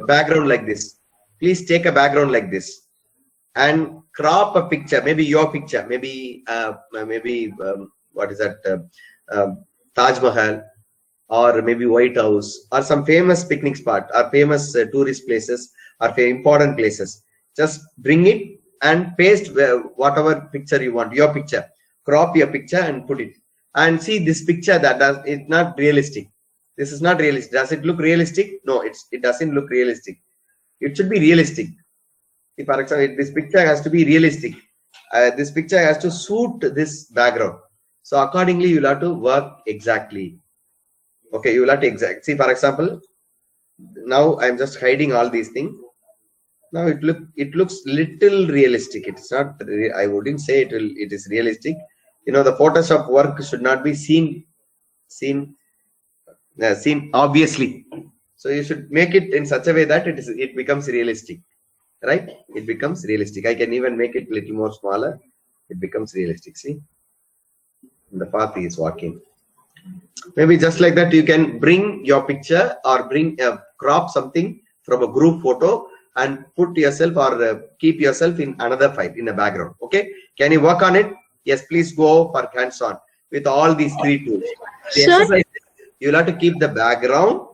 background like this. Please take a background like this and crop a picture, maybe your picture, maybe what is that, Taj Mahal, or maybe White House, or some famous picnic spot, or famous tourist places, or important places. Just bring it and paste whatever picture you want, your picture. Crop your picture and put it. And see this picture it's not realistic. This is not realistic. Does it look realistic? No, it doesn't look realistic. It should be realistic. If, for example, this picture has to be realistic. This picture has to suit this background. So accordingly, you'll have to work exactly. Okay, you will have to see, for example, now I'm just hiding all these things. Now it looks little realistic. It's not. I wouldn't say it is realistic. You know, the Photoshop work should not be seen obviously. So you should make it in such a way that it becomes realistic, right? It becomes realistic. I can even make it a little more smaller. It becomes realistic. See, the path is walking. Maybe just like that, you can bring your picture or crop something from a group photo and put yourself or keep yourself in another file in the background. Okay, can you work on it? Yes, please go for hands-on with all these three tools. The exercise, you'll have to keep the background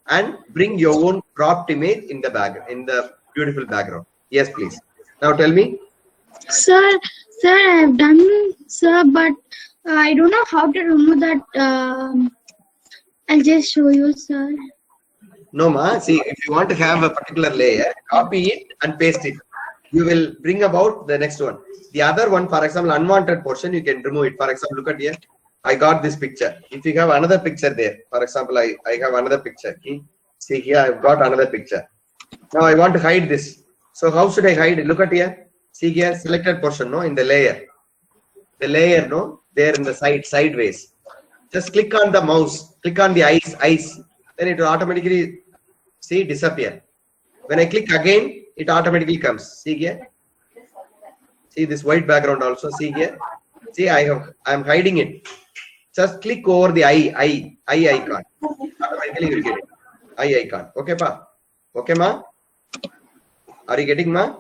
and bring your own cropped image in the background, in the beautiful background. Yes, please. Now tell me. Sir, I have done, sir, but I don't know how to remove that. I'll just show you, sir. No, ma. See, if you want to have a particular layer, copy it and paste it. You will bring about the next one. The other one, for example, unwanted portion, you can remove it. For example, look at here. I got this picture. If you have another picture there, for example, I have another picture. See here, I've got another picture. Now I want to hide this. So how should I hide it? Look at here. See here, selected portion, no, in the layer. The layer, no, there in the sideways. Just click on the mouse, click on the eyes. Then it will automatically, see, disappear. When I click again, it automatically comes. See here. See this white background also. See here. See, I'm hiding it. Just click over the eye icon. Automatically you will get it. Eye icon. Okay, pa? Okay, ma? Are you getting, ma?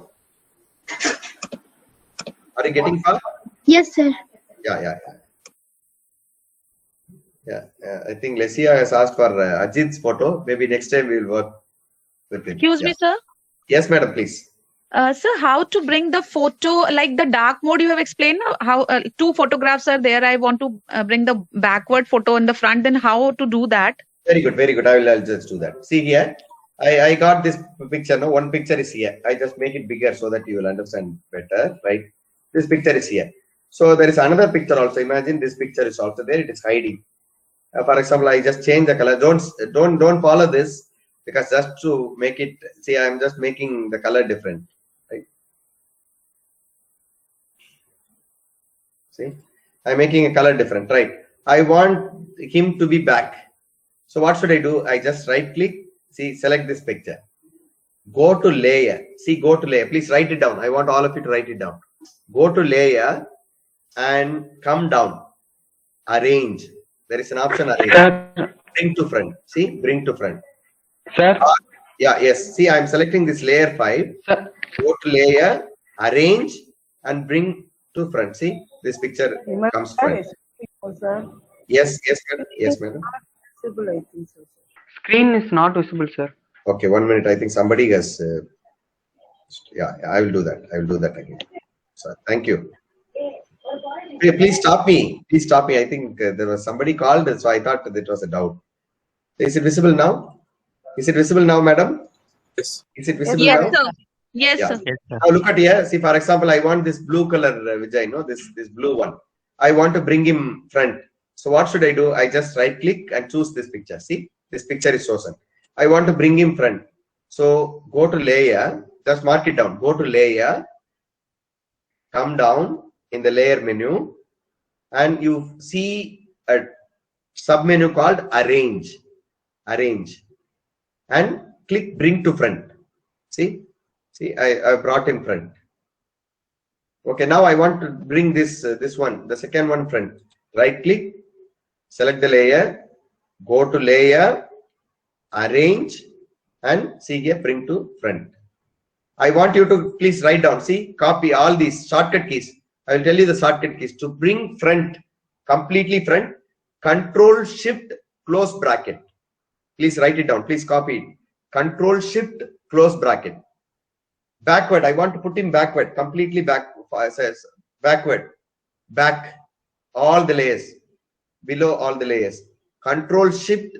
Are you getting, pa? Yes, sir. Yeah. I think Lesia has asked for Ajit's photo. Maybe next time we will work with it. Excuse me, sir. Yes, madam, please. Sir, how to bring the photo, like the dark mode you have explained, how two photographs are there. I want to bring the backward photo in the front, then how to do that? Very good. I'll just do that. See here, I got this picture. No, one picture is here. I just make it bigger so that you will understand better, right? This picture is here. So there is another picture also. Imagine this picture is also there. It is hiding. For example, I just change the color. Don't follow this, because just to make it, see, I'm just making the color different, right? See, I'm making a color different, right? I want him to be back. So what should I do? I just right click, see, select this picture. Go to layer. See, go to layer. Please write it down. I want all of you to write it down. Go to layer and come down. Arrange. There is an option, arrange. Bring to front. See, bring to front. Sir? Yes. See, I'm selecting this layer 5. Sir? Go to layer, arrange, and bring to front. See, this picture comes front. Yes, madam. Yes, madam. Screen is not visible, sir. Okay, 1 minute. I think somebody has Yeah, I will do that. I will do that again. So thank you. Please stop me. Please stop me. I think there was somebody called, so I thought that it was a doubt. Is it visible now? Is it visible now, madam? Yes. Is it visible Yes, now? sir. Yes, Yeah. sir. Yes, sir. Now look at here. See, for example, I want this blue color Vijay, no, this blue one. I want to bring him front. So what should I do? I just right click and choose this picture. See, this picture is chosen. I want to bring him front. So go to layer, just mark it down. Go to layer, come down in the layer menu, and you see a sub menu called arrange. Arrange. And click bring to front. See, I brought him front. Okay, now I want to bring this one, the second one front. Right click, select the layer, go to layer, arrange, and see here bring to front. I want you to please write down, see, copy all these shortcut keys. I will tell you the shortcut keys. To bring front, completely front, Control Shift close bracket. Please write it down, please copy it. Control Shift close bracket. Backward, I want to put him backward, completely backward, back, all the layers, below all the layers. Control Shift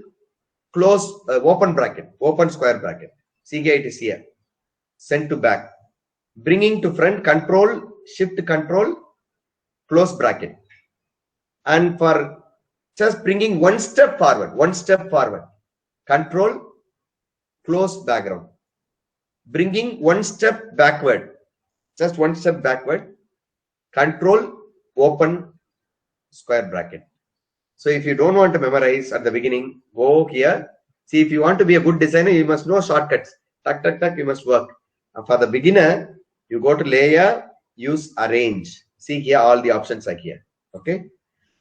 close, open bracket, open square bracket. See here, it is here. Send to back. Bringing to front, Control Shift Control close bracket. And for just bringing one step forward, Control close background. Bringing one step backward, just one step backward, Control open square bracket. So if you don't want to memorize at the beginning, go here. See, if you want to be a good designer, you must know shortcuts. Tuck, tuck, tuck, you must work. And for the beginner, you go to layer, use arrange. See here, all the options are here. Okay.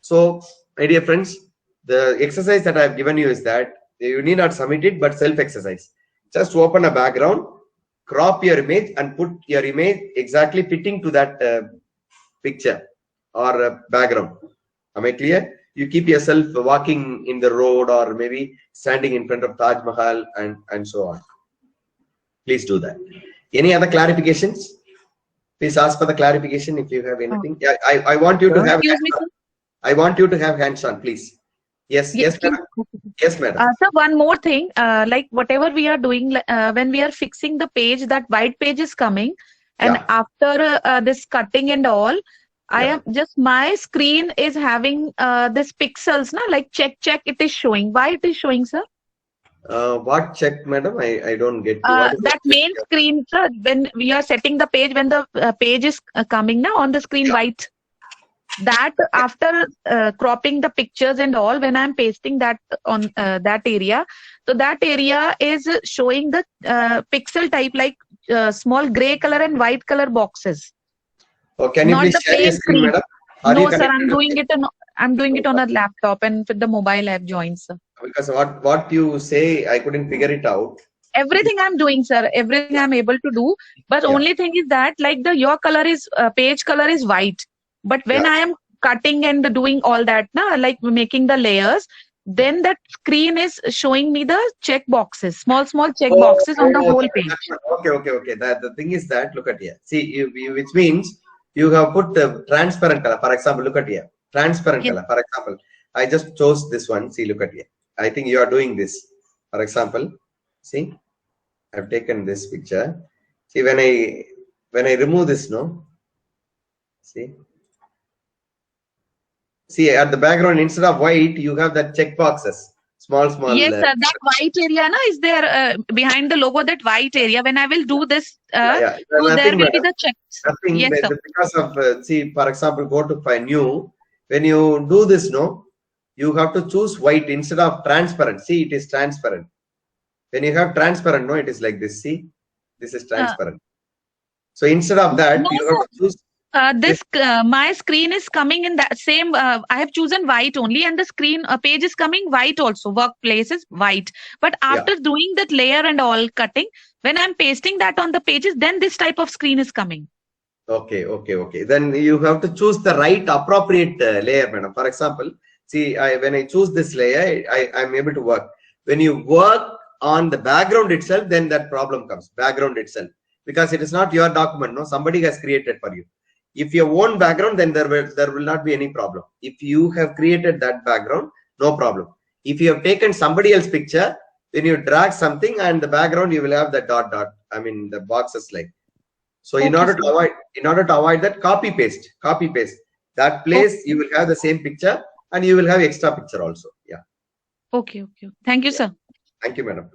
So, my dear friends, the exercise that I have given you is that you need not submit it, but self-exercise. Just open a background, crop your image, and put your image exactly fitting to that picture or background. Am I clear? You keep yourself walking in the road or maybe standing in front of Taj Mahal and so on. Please do that. Any other clarifications? Please ask for the clarification if you have anything. Yeah, I want you to have. Excuse me, sir. I want you to have hands on, please. Yes, yes, madam. Yes, madam. So one more thing, like whatever we are doing, when we are fixing the page, that white page is coming, and Yeah. after this cutting and all, I Yeah. am just, my screen is having this pixels, na, like check, it is showing. Why it is showing, sir? What check, madam? I don't get you. What is That main screen, sir, when we are setting the page, when the page is coming now on the screen, white. That after cropping the pictures and all, when I'm pasting that on that area, so that area is showing the pixel type, like small gray color and white color boxes. Oh, can you Not please the share your plain screen, screen. madam? Are No, you sir, I'm connected? doing it on, a laptop and with the mobile app joined, sir. Because what you say, I couldn't figure it out. Everything I'm doing, sir, everything I'm able to do, but Yeah. only thing is that, like, your color is page color is white, but when Yeah. I am cutting and doing all that, like making the layers, then that screen is showing me the check boxes, small check boxes on the whole page. Okay. The thing is that, look at here. See, which means you have put the transparent color. For example, look at here. Transparent Yes. color. For example, I just chose this one. See, look at here. I think you are doing this. For example, see, I've taken this picture. See, when I remove this, no. See, at the background, instead of white, you have that check boxes. Small. Yes, sir, that white area is there behind the logo, that white area. When I will do this, Yeah. so Nothing, there will be madam. the checks. Nothing, Yes, sir. because of see, for example, go to find new. When you do this, no, you have to choose white instead of transparent. See, it is transparent. When you have transparent, no, it is like this. See, this is transparent. So instead of that, No, you have to choose. My screen is coming in that same. I have chosen white only, and the screen page is coming white also. Workplace is white, but after doing that layer and all cutting, when I'm pasting that on the pages, then this type of screen is coming. Okay. Then you have to choose the right appropriate layer, madam. For example, see, when I choose this layer, I'm able to work. When you work on the background itself, then that problem comes. Background itself. because it is not your document. No, somebody has created for you. If your own background, then there will not be any problem. If you have created that background, no problem. If you have taken somebody else's picture, when you drag something and the background, you will have the dot. I mean the boxes like. So in order to avoid that, copy paste. That place you will have the same picture and you will have extra picture also. Yeah. Okay. Thank you, sir. Thank you, madam.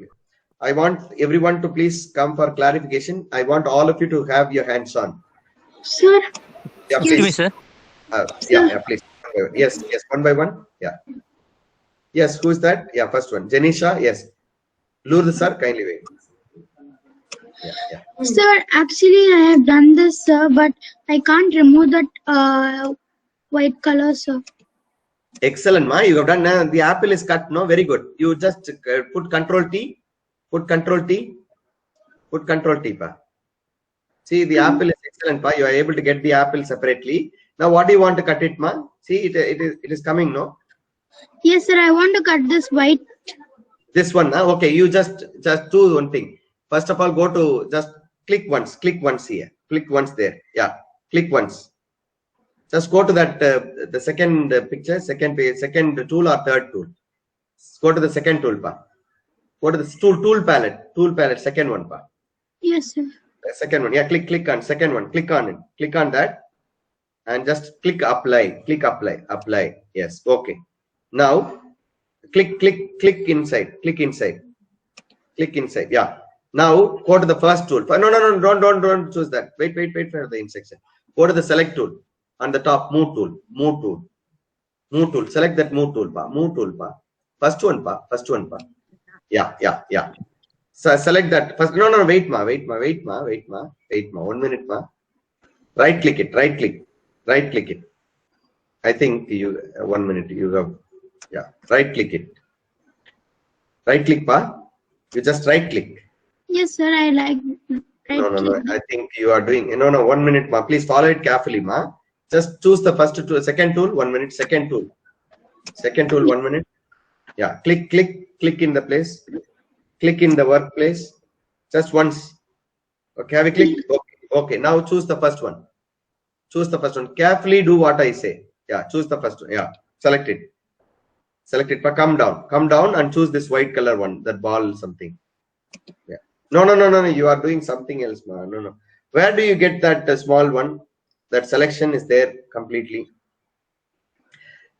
I want everyone to please come for clarification. I want all of you to have your hands on. Sir. Yeah, Excuse me, please. sir. Yeah, please. Yes, one by one. Yeah. Yes, who is that? Yeah, first one. Janisha, yes. Lourdes, sir, kindly wait. Yeah. Sir, actually I have done this, sir, but I can't remove that white color, sir. Excellent, ma. You have done. The apple is cut. No, very good. You just put Control T. Put Control T. Pa. See, the apple is excellent, pa. You are able to get the apple separately. Now, what do you want to cut it, ma? See, it is coming, no? Yes, sir. I want to cut this white. This one, na? Okay. You just do one thing. First of all, go to just click once here. Click once there. Yeah. Click once. Just go to that the second picture, second page, second tool or third tool. Go to the second tool, pa. Go to the tool palette, second one, pa. Yes, sir. The second one, yeah. Click on second one. Click on it. Click on that, and just click apply. Click apply. Yes. Okay. Now, click inside. Click inside. Yeah. Now go to the first tool. No, don't choose that. Wait for the instruction. Go to the select tool. On the top, move tool. Select that move tool, pa. First one, pa. Yeah. So select that first. No. Wait, ma. 1 minute, ma. Right click it. I think you 1 minute. You have, yeah. Right click it. Right click, pa. You just right click. Yes, sir. I like. No. I think you are doing. No. 1 minute, ma. Please follow it carefully, ma. Just choose the first tool, second tool, 1 minute, second tool, 1 minute. Yeah, click in the place, click in the workplace, just once. Okay, have you clicked? Okay, now choose the first one. Carefully do what I say. Yeah, choose the first one. Yeah, select it, but come down and choose this white color one, that ball something. Yeah. No, you are doing something else, man. No. Where do you get that small one? That selection is there completely.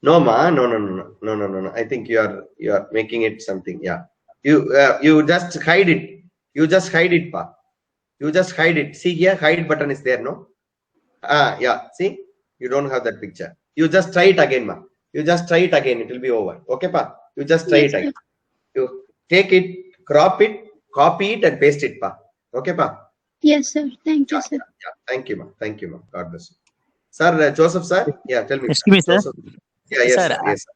No, ma. No. I think you are making it something. Yeah. You just hide it. Pa. You just hide it. See here, hide button is there, no? Yeah. See, you don't have that picture. You just try it again, ma. It will be over. Okay, pa. You just try it again. You take it, crop it, copy it, and paste it, pa. Okay, pa. Yes, sir. Thank you, sir. Yeah. Thank you, ma. God bless you. Sir, Joseph, sir. Yeah, tell me. Excuse me, sir. Joseph. Yeah, yes, Sir, sir. Yes, sir.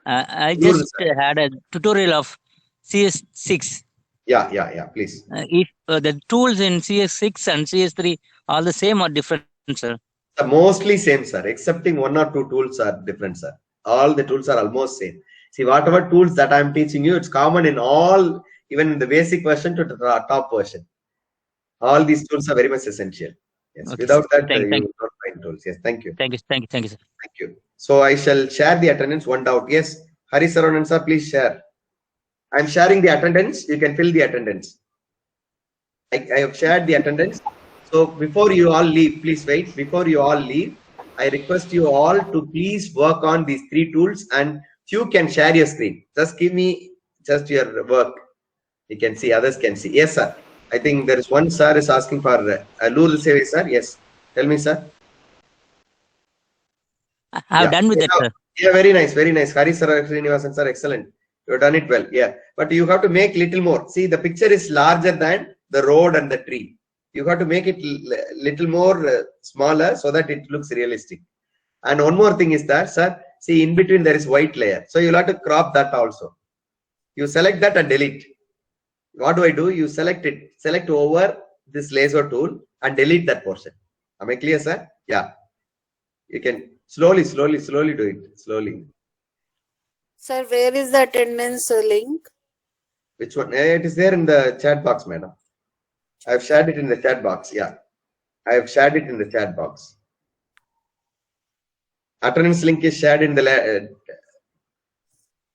I just had a tutorial of CS6. Yeah. Please. If the tools in CS6 and CS3 are the same or different, sir? Mostly same, sir. Excepting 1 or 2 tools are different, sir. All the tools are almost same. See, whatever tools that I am teaching you, it's common in all, even in the basic version to the top version. All these tools are very much essential. Yes. Okay, Without that, thank you you. will not find tools. Yes. Thank you. Thank you, sir. Thank you. So I shall share the attendance. One doubt. Yes. Hari Saranan sir, please share. I'm sharing the attendance. You can fill the attendance. I have shared the attendance. So before you all leave, please wait. Before you all leave, I request you all to please work on these 3 tools, and you can share your screen. Just give me just your work. You can see, others can see. Yes, sir. I think there is one sir is asking for Lourdes Sevi, sir. Yes. Tell me, sir. I've done with that, sir. Yeah, very nice. Hari Srinivasan, sir, excellent. You have done it well. Yeah. But you have to make little more. See, the picture is larger than the road and the tree. You have to make it little more smaller so that it looks realistic. And one more thing is that, sir, see, in between there is white layer. So you'll have to crop that also. You select that and delete. What do? You select it. Select over this laser tool and delete that portion. Am I clear, sir? Yeah. You can slowly do it. Slowly. Sir, where is the attendance link? Which one? It is there in the chat box, madam. I've shared it in the chat box. Yeah, I have shared it in the chat box. Attendance link is shared in the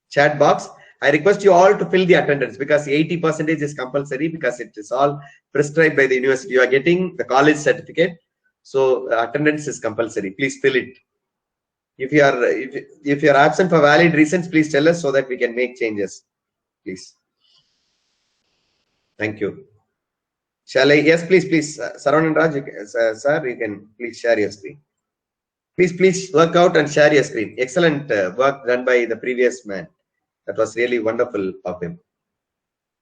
chat box. I request you all to fill the attendance because 80% is compulsory because it is all prescribed by the university. You are getting the college certificate, so attendance is compulsory. Please fill it. If you are absent for valid reasons, please tell us so that we can make changes. Please. Thank you. Shall I? Yes, please. Saravanan Raj, sir, you can please share your screen. Please work out and share your screen. Excellent work done by the previous man. That was really wonderful of him.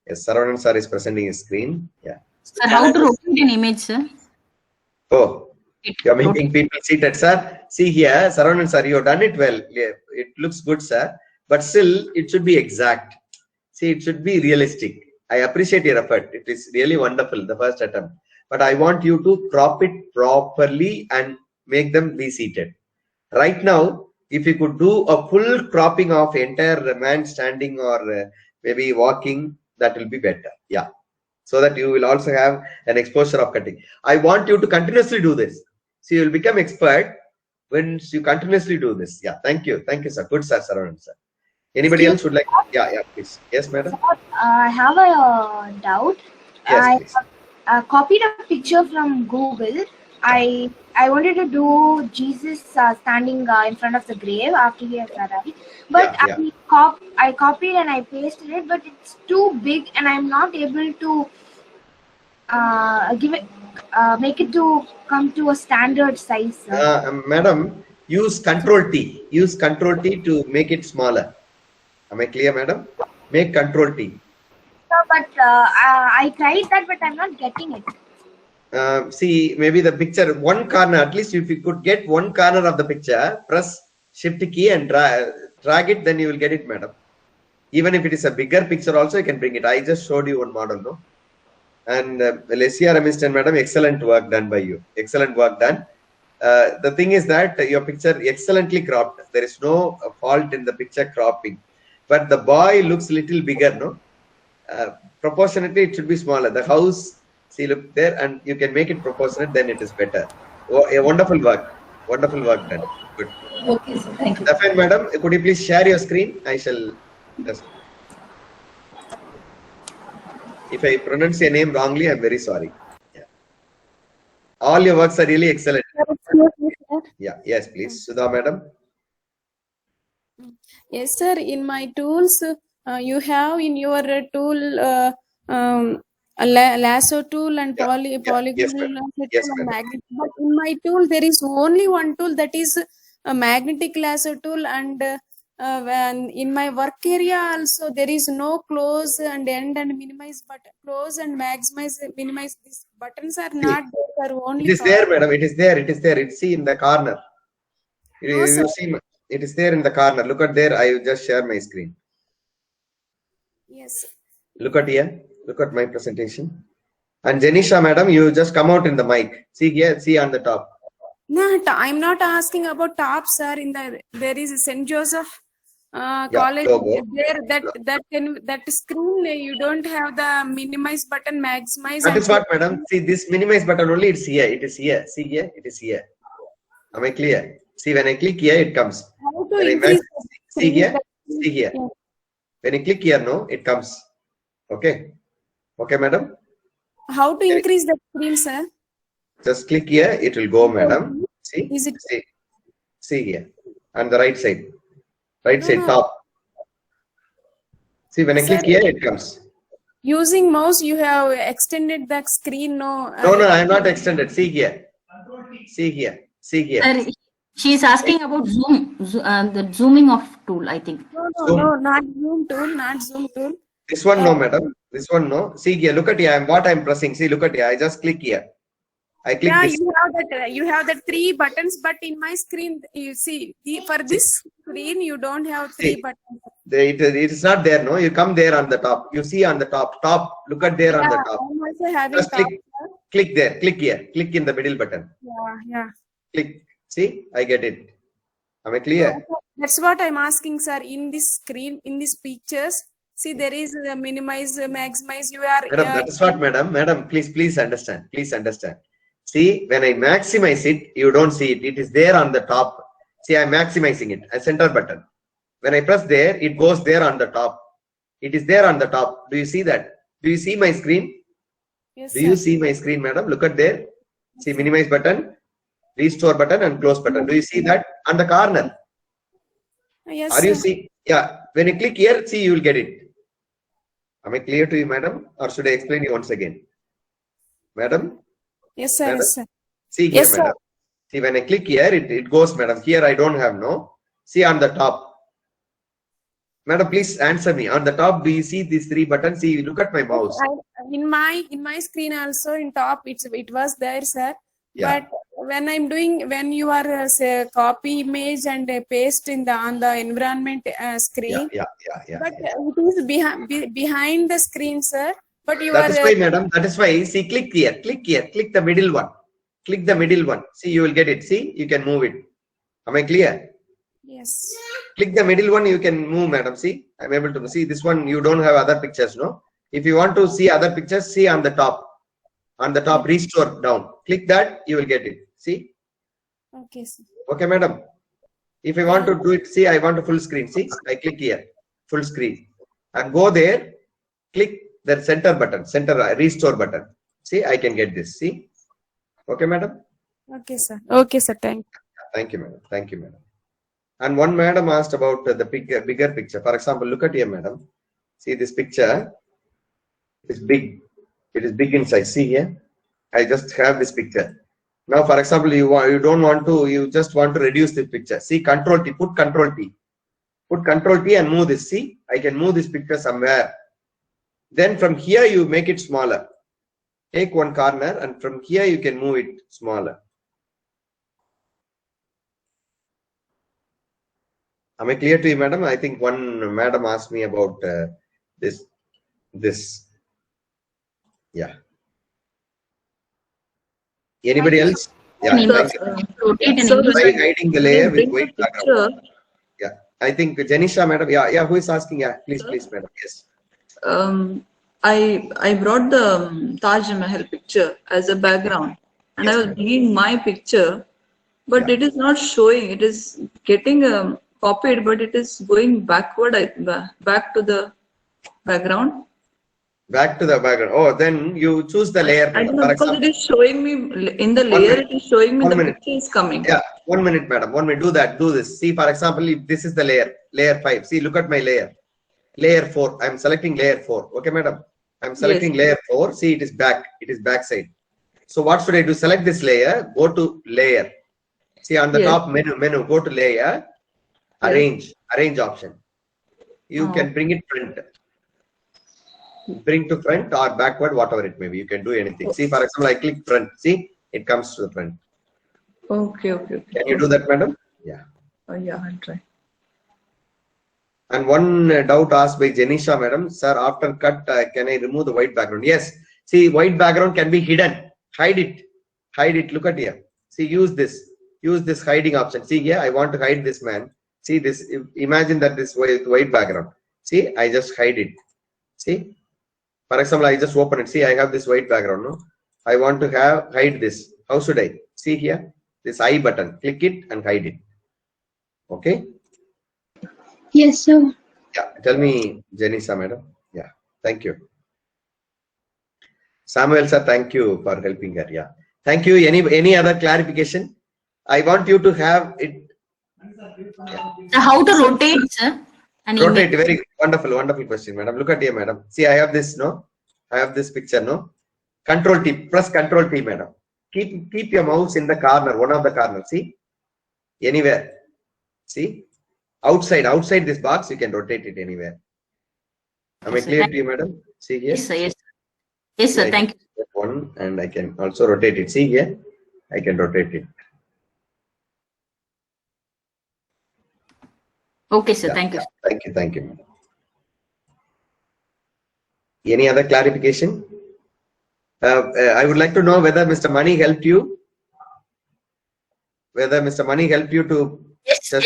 Yes, Saravanan sir is presenting his screen. Yeah. Sir, how to rotate an image, sir? Oh, you are making people seated, sir. See here, Saravanan sir, you have done it well. Yeah, it looks good, sir. But still, it should be exact. See, it should be realistic. I appreciate your effort. It is really wonderful, the first attempt. But I want you to crop it properly and make them be seated. Right now, if you could do a full cropping of entire man standing or maybe walking, that will be better. Yeah. So that you will also have an exposure of cutting. I want you to continuously do this. So you will become expert when you continuously do this. Yeah. Thank you. Thank you, sir. Good, sir, Saravanan, sir. Anybody else would like? Yeah, please. Yes, madam. I have a doubt. Yes, I copied a picture from Google. I wanted to do Jesus standing in front of the grave after he has arrived, but I copied and I pasted it, but it's too big and I'm not able to make it to come to a standard size. Madam, use Control T. Use Control T to make it smaller. Am I clear, madam? Make Control T. No, but I tried that, but I'm not getting it. See, maybe the picture, one corner, at least if you could get one corner of the picture, press Shift key and drag it, then you will get it, madam. Even if it is a bigger picture also, you can bring it. I just showed you one model, no? And Lesia Ramiston, madam, excellent work done by you. Excellent work done. The thing is that your picture excellently cropped. There is no fault in the picture cropping. But the boy looks little bigger, no? Proportionately, it should be smaller. The house, see, look there, and you can make it proportionate, then it is better. Oh, a wonderful work. Wonderful work done. Good. Okay, sir. Thank you. Stefan, madam, could you please share your screen? I shall just. If I pronounce your name wrongly, I'm very sorry. Yeah. All your works are really excellent. Yeah. Yes, please. Sudha, madam. Yes, sir. In my tools, you have in your tool a lasso tool and polygonal yes, yes, and magnetic. But in my tool, there is only one tool, that is a magnetic lasso tool, and when in my work area also there is no close and end and minimize button. Close and maximize, minimize. These buttons are not there. Are only it is there, madam. It is there. It is there. It's see in the corner. You see. It is there in the corner. Look at there. I will just share my screen. Yes. Look at here. Look at my presentation. And Janisha, madam, you just come out in the mic. See here. See on the top. No, I'm not asking about top, sir. In there is a St. Joseph college. Logo. There that screen you don't have the minimize button, maximize. That is what, madam. See this minimize button only. It's here. It is here. See here. It is here. Am I clear? See, when I click here, it comes. See here. See here. Yeah. When you click here, no, it comes. Okay. Okay, madam. How to increase the screen, sir? Just click here. It will go, madam. See. Is it? See here. On the right side. Right side, top. See, when I click here, it comes. Using mouse, you have extended the screen. No, I am not extended. See here. See here. See here. She is asking about zoom, the zooming of tool, I think. No, not zoom tool, not zoom tool. This one, no, madam. This one, no. See here, look at here. What I'm pressing. See, look at here. I just click here. I click this. You have that 3 buttons, but in my screen, you see, for this screen, you don't have 3 buttons. It is not there, no. You come there on the top. You see on the top. Look at there on the top. I'm also having just click there. Click here. Click in the middle button. Yeah. Click. See, I get it. Am I clear? That's what I'm asking, sir. In this screen, in these pictures, See, there is minimize, maximize. You are. Madam, that is what, madam. Madam, please understand. Please understand. See, when I maximize it, you don't see it. It is there on the top. See, I'm maximizing it. A center button. When I press there, it goes there on the top. It is there on the top. Do you see that? Do you see my screen? Yes, Do you see my screen, madam? Look at there. See, minimize button, restore button, and close button. Do you see that on the corner? Yes. Are you see? Yeah. When you click here, see, you will get it. Am I clear to you, madam? Or should I explain you once again? Madam? Yes, sir. Madam? Yes, sir. See here, Yes, sir. madam. See, when I click here, it goes, madam. Here I don't have, no. See on the top. Madam, please answer me. On the top, do you see these three buttons? See, look at my mouse. In my screen also in top it was there, sir. Yeah. But when you are say, copy image and paste in on the environment screen. Yeah. But it is behind the screen, sir. But you That are. is why, madam. That is why. See, click here. Click the middle one. Click the middle one. See, you will get it. See, you can move it. Am I clear? Yes. Click the middle one. You can move, madam. See, I'm able to see this one. You don't have other pictures, no? If you want to see other pictures, see on the top. On the top, restore down. Click that. You will get it. See. Okay, sir. Okay, madam. If I want to do it, see, I want a full screen. See, I click here, full screen, and go there. Click the center button, restore button. See, I can get this. See. Okay, madam. Okay, sir. Okay, sir. Thank you, madam. Thank you, madam. And one madam asked about the bigger picture. For example, look at here, madam. See this picture. It's big. It is big in size. See here. I just have this picture. Now, for example, you just want to reduce the picture. See, Control T. Put Control T. Put Control T and move this. See, I can move this picture somewhere. Then from here you make it smaller. Take one corner and from here you can move it smaller. Am I clear to you, madam? I think one madam asked me about this. Yeah. Anybody else? Yeah. Try hiding the layer with white background. Yeah. I think Janisha, madam. Yeah. Who is asking? Yeah. Please, madam. Yes. I brought the Taj Mahal picture as a background, and I was bringing my picture, but it is not showing. It is getting copied, but it is going backward, back to the background. Back to the background. Oh, then you choose the layer. I don't know, because it is showing me in the layer. It is showing me the picture is coming. Yeah, 1 minute, madam. 1 minute. Do this. See, for example, if this is the layer 5. See, look at my layer. Layer 4. I'm selecting layer 4. Okay, madam. I'm selecting layer 4. See, it is back. It is backside. So what should I do? Select this layer. Go to layer. See, on the top menu. Go to layer. Arrange option. You can bring it front. Bring to front or backward, whatever it may be. You can do anything. See, for example, I click front. See, it comes to the front. Okay. Can you do that, madam? Yeah. Yeah, I'll try. And one doubt asked by Janisha, madam. Sir, after cut, can I remove the white background? Yes. See, white background can be hidden. Hide it. Look at here. See, use this hiding option. See here, I want to hide this man. See this. Imagine that this white background. See, I just hide it. See. For example, I just open it. See, I have this white background. No, I want to hide this. How should I? See here, this I button. Click it and hide it. Okay. Yes, sir. Yeah. Tell me, Janisha, madam. Yeah. Thank you. Samuel sir, thank you for helping her. Yeah. Thank you. Any other clarification? I want you to have it. So how to rotate, sir? Rotate. Very wonderful question, madam. Look at here, madam. See, I have this, no? I have this picture, no? Control T. Press Control T, madam. Keep your mouse in the corner, one of the corners. See? Anywhere. See? Outside this box, you can rotate it anywhere. Am I clear to you, madam? See here? Yes, sir. Yes, sir. Thank you. One, and I can also rotate it. See here? I can rotate it. Okay, sir. Thank you. Thank you, madam. Any other clarification? I would like to know whether Mr. Mani helped you. Whether Mr. Mani helped you to yes, sir.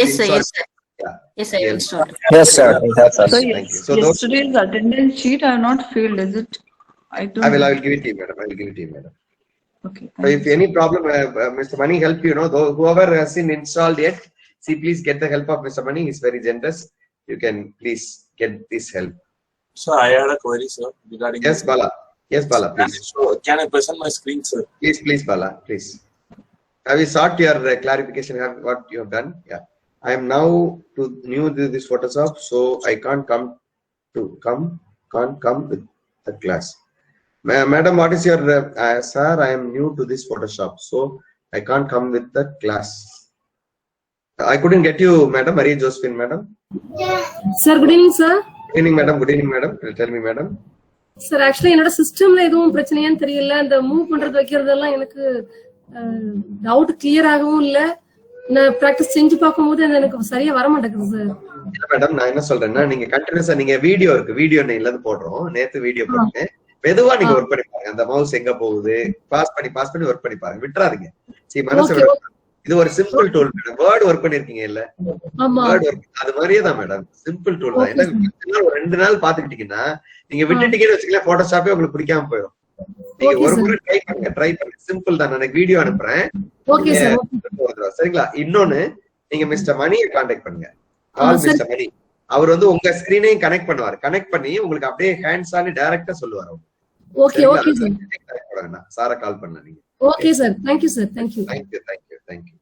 Yeah. Yes, I They'll- installed. Yes, sir. That's us. So Thank you. So those, yesterday's attendance sheet I have not filled, is it? I don't I will know. give it to you, madam. I will give it to you, madam. Okay. So if any problem, Mr. Mani help you, whoever hasn't installed yet, see, please get the help of Mr. Mani. He's very generous. You can please get this help. So I had a query, sir, regarding. Yes, Bala. Yes, Bala, please. So can I present my screen, sir? Please, Bala, please. Have you sought your clarification? Have what you have done? Yeah. I am now new to this Photoshop, so I can't come with the class. Madam, what is your sir? I am new to this Photoshop, so I can't come with the class. I couldn't get you, Madam. Maria Josephine, Madam. Sir, good evening, sir. Good evening, Madam. Good evening, Madam. Tell me, Madam. Sir, actually, என்னோட சிஸ்டம்ல எதுவும் பிரச்சனையான்னு தெரியல. அந்த move பண்றது வைக்கிறதெல்லாம் எனக்கு doubt clear ஆகவும் இல்ல. நான் பிராக்டிஸ் செஞ்சு பார்க்கும்போது எனக்கு சரியா வர மாட்டேங்குது சார். மேடம் நான் என்ன சொல்றேன்னா நீங்க கண்டினியூஸா நீங்க வீடியோ இல்லது போடுறோம். நேத்து வீடியோ போட்டேன். மெதுவா நீங்க ஒர்க் பண்ணி பாருங்க. அந்த மவுஸ் எங்க போகுது பாஸ் பண்ணி ஒர்க் பண்ணி பாருங்க. விட்டுறாதீங்க. சரி மனசு இது ஒரு simple tool madam. Word work பண்ணிருக்கீங்க இல்ல? வேர்ட் ஒர்க் அது மாதிரியே தான் மேடம். சிம்பிள் டூல் தான். என்ன ஒரு 2 நாள் பாத்துக்கிட்டீங்கன்னா நீங்க விட்டுட்டீங்கன்னு வச்சுக்கல போட்டோஷாப்பே உங்களுக்கு பிடிக்காம போயிடும். நீங்க ஒரு முறை ட்ரை பண்ணுங்க. சிம்பிள் தான். நான் வீடியோ அனுப்புறேன். சரிங்களா? இன்னொன்னு நீங்க மிஸ்டர் மணியை கான்டாக்ட் பண்ணுங்க. கால் மிஸ்டர் மணி. அவர் உங்க ஸ்கிரீனையும் கனெக்ட் பண்ணுவார். கனெக்ட் பண்ணி உங்களுக்கு அப்படியே ஹேண்ட்ஸ் ஆன் டைரக்டா சொல்லுவார். Okay okay sir. சார கால் பண்ண நீங்க. Okay sir. Thank you sir. Thank you. Thank you.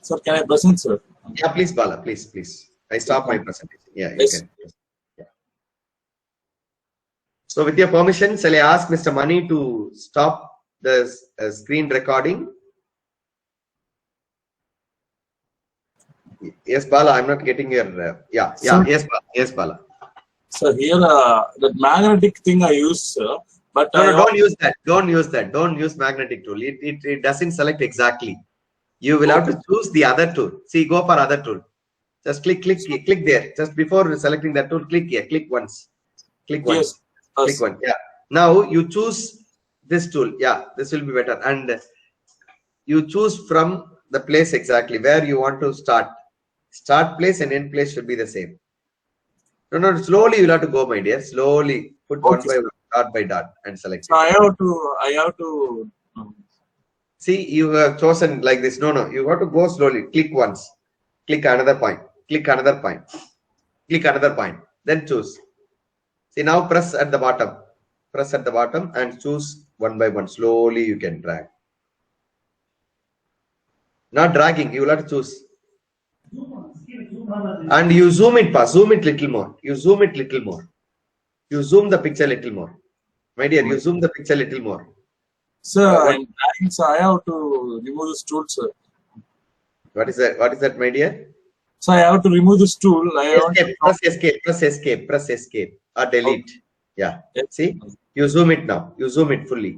Sir, can I present, sir? Yeah, please, Bala. Please. I stop my presentation. Yeah, you can. Yeah. So, with your permission, shall I ask Mr. Mani to stop the screen recording? Yes, Bala. I'm not getting your. Yeah. Yes, Bala. So here, the magnetic thing I use, sir. But no, don't use that. Don't use magnetic tool. It doesn't select exactly. You will have to choose the other tool. See, go for other tool. Just click there. Just before selecting that tool, click here. Click once. Click once. Yes. Click one. Yeah. Now you choose this tool. Yeah, this will be better. And you choose from the place exactly where you want to start. Start place and end place should be the same. No. Slowly you'll have to go, my dear. Slowly put one by one, dot by dot, and select. So I have to. See, you have chosen like this. No. You have to go slowly. Click once. Click another point. Click another point. Click another point. Then choose. See, now press at the bottom. Press at the bottom and choose one by one. Slowly you can drag. Not dragging. You will have to choose. And you zoom it, zoom it little more. You zoom it little more. You zoom the picture little more. My dear, you zoom the picture little more. Sir, I'm dragging, so I have to remove this tool, sir. What is that? What is that, my dear? So I have to remove this tool. Press escape or delete. Yeah. See, you zoom it now. You zoom it fully.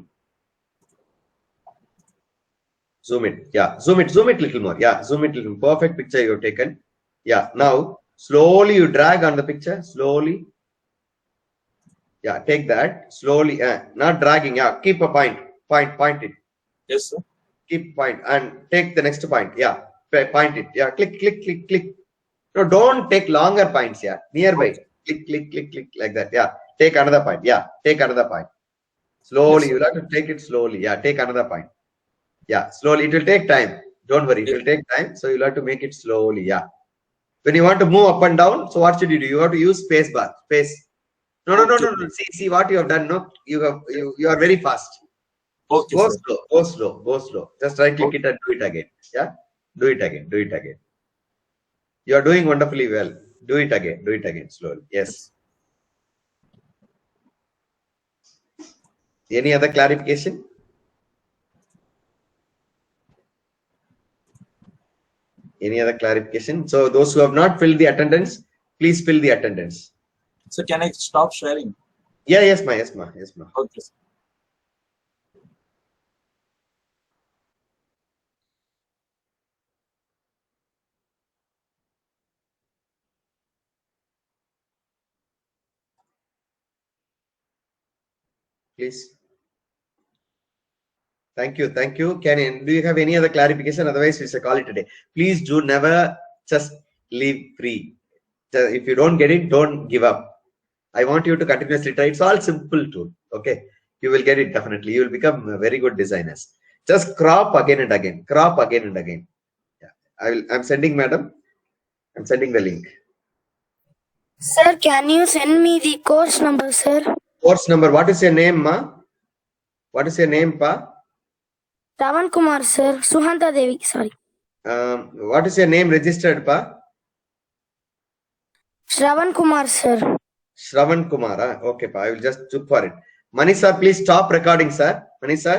Zoom it. Yeah. Zoom it little more. Yeah. Zoom it little. Perfect picture you have taken. Yeah. Now slowly you drag on the picture. Slowly. Yeah. Take that slowly. Not dragging. Yeah. Keep a point. Point it. Yes, sir. Keep point and take the next point. Yeah. Point it. Yeah. Click. No, don't take longer points. Yeah. Nearby. Click like that. Yeah. Take another point. Yeah. Take another point. Slowly. Yes, you'll have to take it slowly. Yeah. Take another point. Yeah. Slowly. It will take time. Don't worry. It will take time. So you'll have to make it slowly. Yeah. When you want to move up and down, so what should you do? You have to use space bar. Space. No. See what you have done. No, you are very fast. Okay, go slow. Just right click it and do it again. Yeah. Do it again. You are doing wonderfully well. Do it again slowly. Yes. Any other clarification? Any other clarification? So those who have not filled the attendance, please fill the attendance. So can I stop sharing? Yeah, yes, ma. Okay, sir. Please. Thank you. Thank you. Do you have any other clarification? Otherwise, we shall call it a day. Please do never just leave free. If you don't get it, don't give up. I want you to continuously try. It's all simple tool. Okay. You will get it definitely. You will become very good designers. Just crop again and again. Crop again and again. Yeah. I'm sending, madam. I'm sending the link. Sir, can you send me the course number, sir? Course number. What is your name, ma? What is your name, pa? Ravan Kumar, sir. Suhanta Devi, sorry. What is your name registered, pa? Shravan Kumar, sir. Shravan Kumar. Okay, pa. I will just look for it. Mani sir, please stop recording, sir. Mani sir.